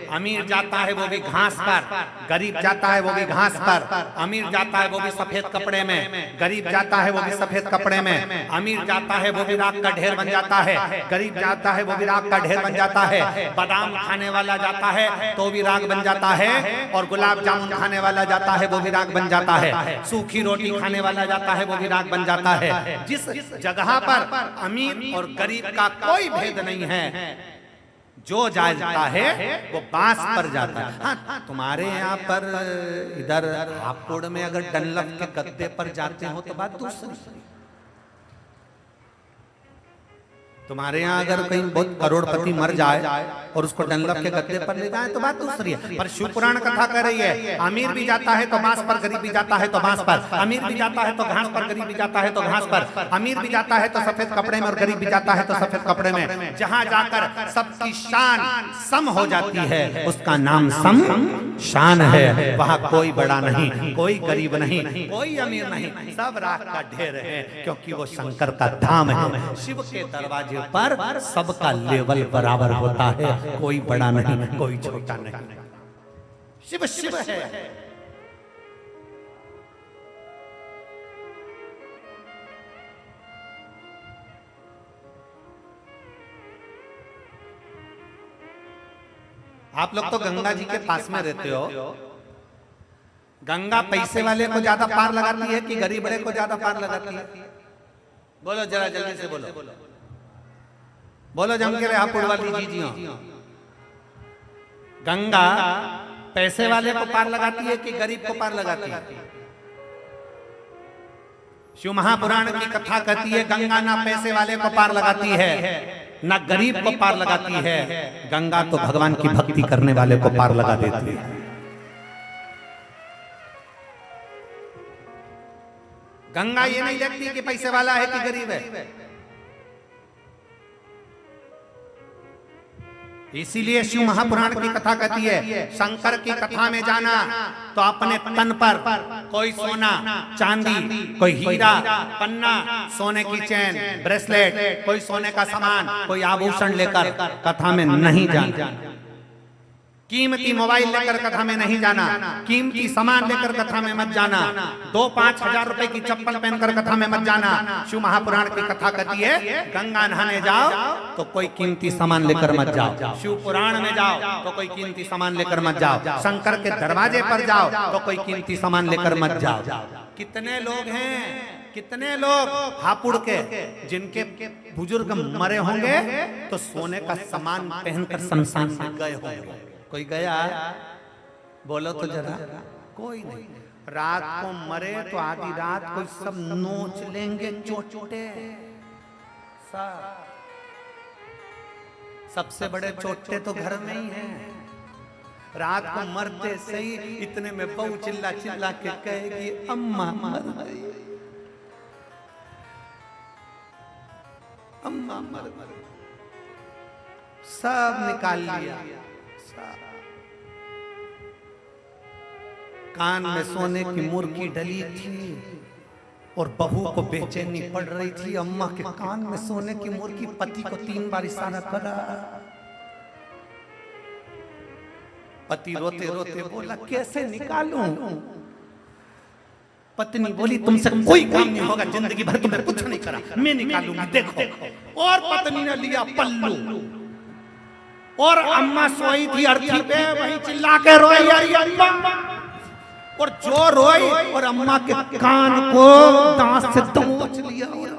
अमीर जाता है वो भी घास पर, गरीब जाता है वो भी घास पर, अमीर जाता है वो भी सफेद कपड़े में, गरीब जाता है वो भी सफेद कपड़े में, अमीर जाता है वो भी राख का ढेर बन जाता है, गरीब जाता है वो भी राख का ढेर बन जाता है, बादाम खाने वाला जाता है तो भी राख बन जाता है, और गुलाब जामुन खाने वाला जाता है वो भी राख बन जाता है, सूखी रोटी खाने वाला जाता है वो भी राख बन जाता है। जिस जगह पर अमीर और गरीब का कोई भेद नहीं है, जो जाता है वो बांस पर जाता है। हाँ, तुम्हारे यहाँ पर इधर हापुड़ में अगर डनलप के गद्दे पर जाते हो तो बात दूसरी, तुम्हारे यहाँ अगर कहीं बहुत करोड़पति मर जाए और उसको डनलप के गद्दे पर ले जाए तो बात दूसरी है। पर शिव पुराण कथा कह रही है, अमीर भी जाता है तो बांस पर, गरीब भी जाता है तो बांस पर, अमीर भी जाता है तो घास पर, गरीब भी जाता है तो घास पर, अमीर भी जाता है तो सफेद कपड़े में और गरीब भी जाता है तो सफेद कपड़े में। जहाँ जाकर सबकी शान सम हो जाती है उसका नाम सम शान है। वहाँ कोई बड़ा नहीं, कोई गरीब नहीं, कोई अमीर नहीं, सब राख का ढेर है, क्योंकि वो शंकर का धाम है। शिव के दरवाजे पर सबका लेवल बराबर होता है, कोई बड़ा नहीं, कोई छोटा नहीं। शिव शिव है। आप लोग तो गंगा जी के पास में रहते हो, गंगा पैसे वाले को ज्यादा पार लगाती है कि गरीब वाले को ज्यादा पार लगाती है? बोलो जरा जल्दी से बोलो। बोलो जम के हापुड़ वाली जीजियों, गंगा पैसे वाले को पार लगाती है कि गरीब को पार लगाती है? शिव महापुराण की कथा कहती है गंगा ना पैसे वाले को पार लगाती है ना गरीब को पार लगाती है, गंगा तो भगवान की भक्ति करने वाले को पार लगा देती है। गंगा ये नहीं देखती कि पैसे वाला है कि गरीब है। इसीलिए शिव महापुराण की कथा कहती है शंकर की कथा में जाना तो अपने तन पर कोई सोना चांदी, कोई हीरा पन्ना, सोने की चैन ब्रेसलेट, कोई सोने का सामान, कोई आभूषण लेकर कथा में नहीं जाना, कीमती मोबाइल लेकर कथा में नहीं जाना, कीमती सामान लेकर कथा में मत जाना, 2-5 हजार रुपए की चप्पल पहनकर कथा में मत जाना। शिव महापुराण की कथा कहती है गंगा नहाने जाओ तो कोई कीमती सामान लेकर मत जाओ, शिव पुराण में जाओ तो कोई कीमती सामान लेकर मत जाओ, शंकर के दरवाजे पर जाओ तो कोई कीमती सामान लेकर मत जाओ। कितने लोग हैं, कितने लोग हापुड़ के जिनके बुजुर्ग मरे होंगे तो सोने का सामान पहनकर शमशान में गए होंगे। कोई गया? बोलो तो जरा। कोई नहीं। रात को मरे तो आधी रात कोई सब नोच लेंगे चोटे। सबसे बड़े चोटे तो घर में ही हैं। रात को मरते सही इतने में बहू चिल्ला चिल्ला के कहेगी अम्मा मर गई, अम्मा मर गई, सब निकाल लिया। कान में सोने की मुर्गी डली थी और बहू को बेचैनी पड़ रही थी। अम्मा के कान में सोने की मुर्गी, पति को 3 बार इशारा करा। पति रोते रोते बोला कैसे निकालूं? पत्नी बोली तुमसे कोई काम नहीं होगा, जिंदगी भर तुमने कुछ नहीं करा, मैं निकालूंगी देखो। और पत्नी ने लिया पल्लू और अम्मा सोई थी अर्थी पे, वही चिल्ला के रोई अरे अम्मा, और जो रोई और अम्मा के कान को दांत से दबोच लिया और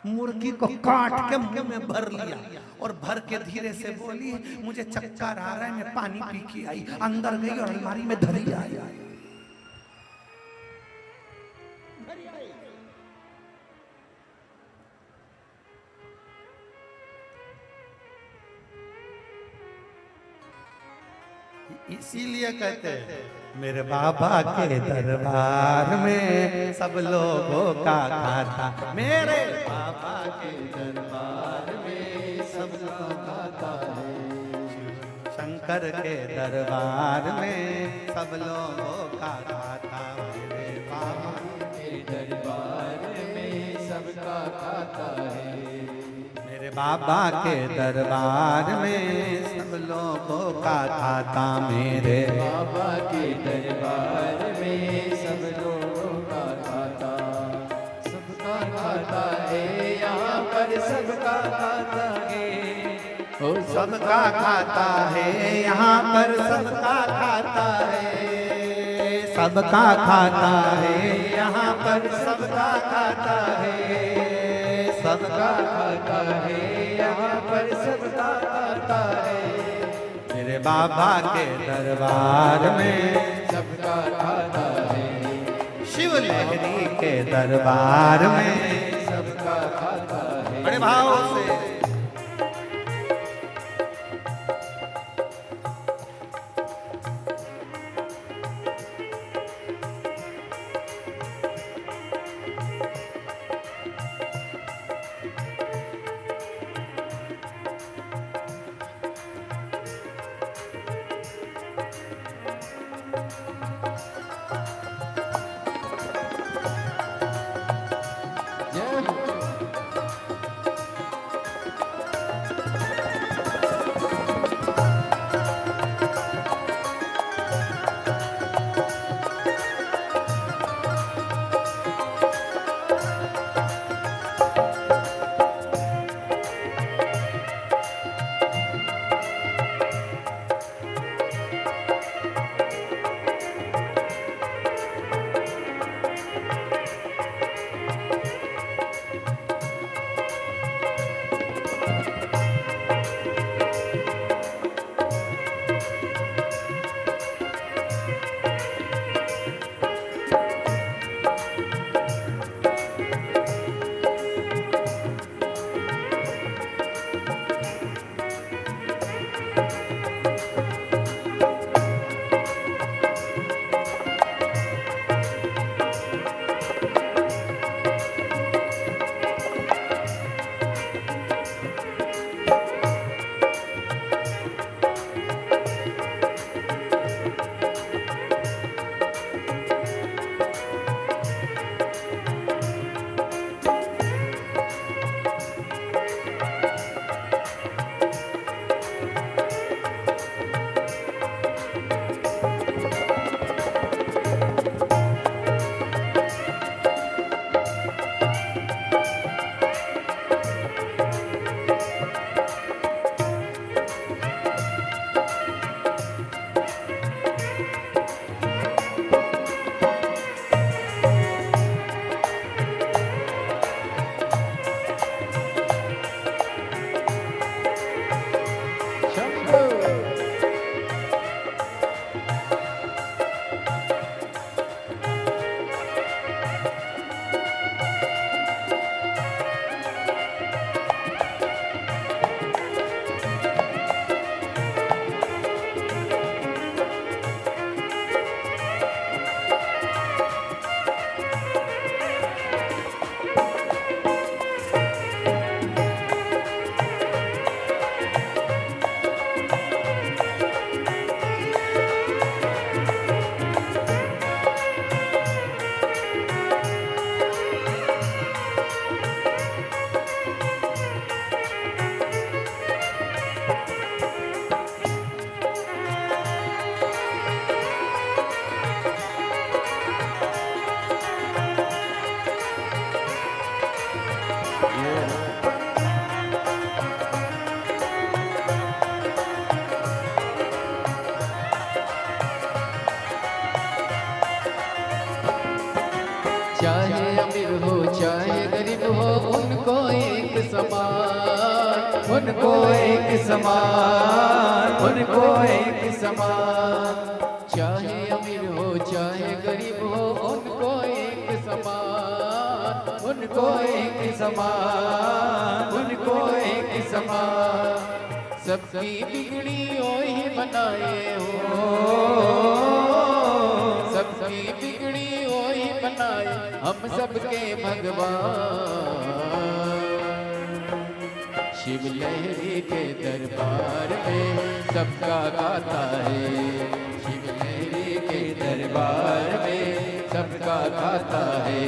मुर्गी को काट के मुंह में भर लिया और भर के धीरे से बोली मुझे चक्कर आ रहा है, मैं पानी पी के आई। अंदर गई और अलमारी में धरी आई। इसीलिए कहते हैं मेरे बाबा के दरबार में सब लोगों का खाता, मेरे बाबा के दरबार में सब लोगों का खाता है, शंकर के दरबार में सब लोगों का खाता, मेरे बाबा के दरबार में सबका खाता है, मेरे बाबा के दरबार में सब लोगों का खाता, मेरे बाबा के दरबार में सब लोगों का खाता, सबका खाता है यहाँ पर, सबका खाता है, ओ सबका खाता है यहाँ पर, सबका खाता है, सबका खाता है यहाँ पर, सबका खाता है, सबका खाता है यहाँ पर, सबका खाता है, मेरे बाबा के दरबार में सबका खाता है, शिव लहरी के दरबार में सबका खाता है। बड़े भाव से उनको एक समान, उनको एक समान। चाहे अमीर हो चाहे गरीब हो उनको एक समान, उनको एक समान, उनको एक समान। सबकी बिगड़ी वही बनाए हो, सबकी बिगड़ी वही बनाए हम सबके भगवान। शिव लहरी के दरबार में सबका गाता है, शिव लहरी के दरबार में सबका गाता है।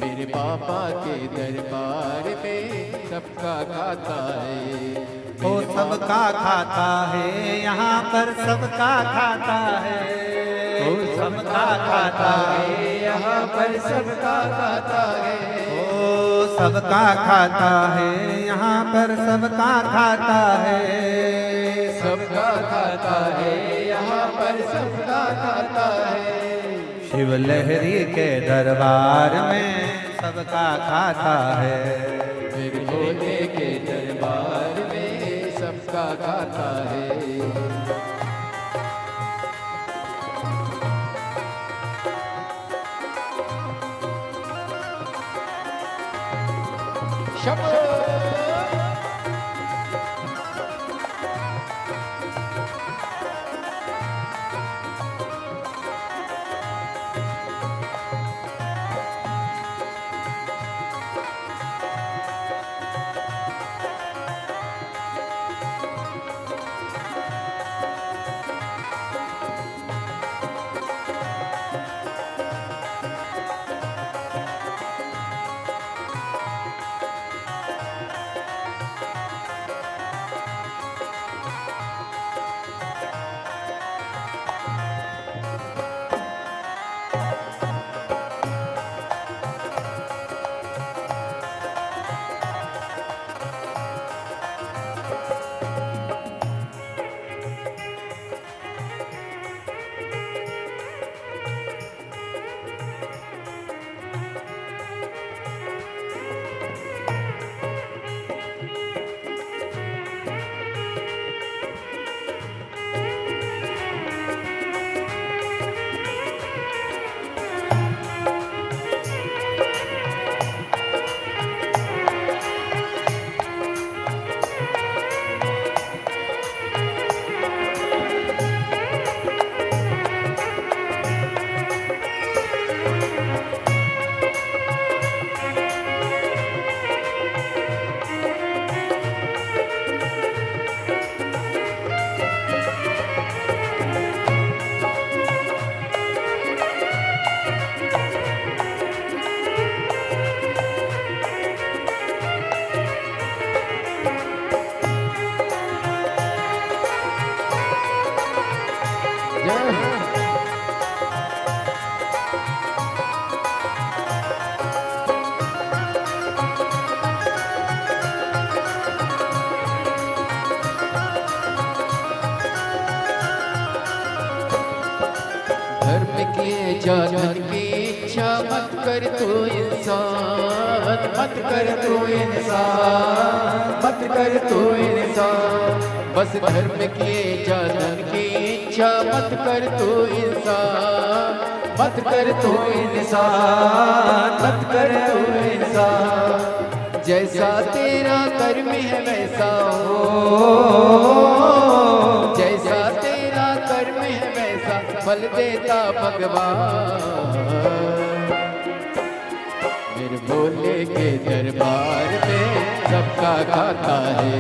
मेरे बाबा के दरबार में सबका गाता है। वो सबका खाता है, यहाँ पर सबका खाता है। वो सबका खाता है, यहाँ पर सबका खाता है। वो सबका खाता है, यहाँ पर सबका खाता है। सबका खाता है, यहाँ पर सबका खाता है। शिव लहरी के दरबार में सबका खाता है। मेरे भोले के दरबार में सबका गाता है। धर्म किए जा धन की इच्छा मत कर तू इंसान, मत कर तू इंसान, मत कर तू इंसान। बस धर्म किए जा धन की इच्छा मत कर तू इंसान, मत कर तू इंसान, मत कर तू इंसान। जैसा तेरा कर्म है वैसा हो, जैसा तेरा कर्म है वैसा फल देता भगवान। मेरे भोले के दरबार में सबका खाता है,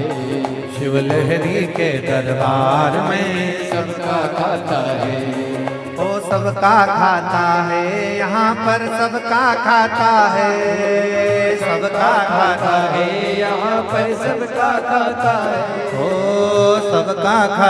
शिव लहरी के दरबार में सबका खाता है। वो सबका खाता है, यहाँ पर सबका खाता है। सबका खाता है, यहाँ पर सबका खाता है। ओ सबका खाता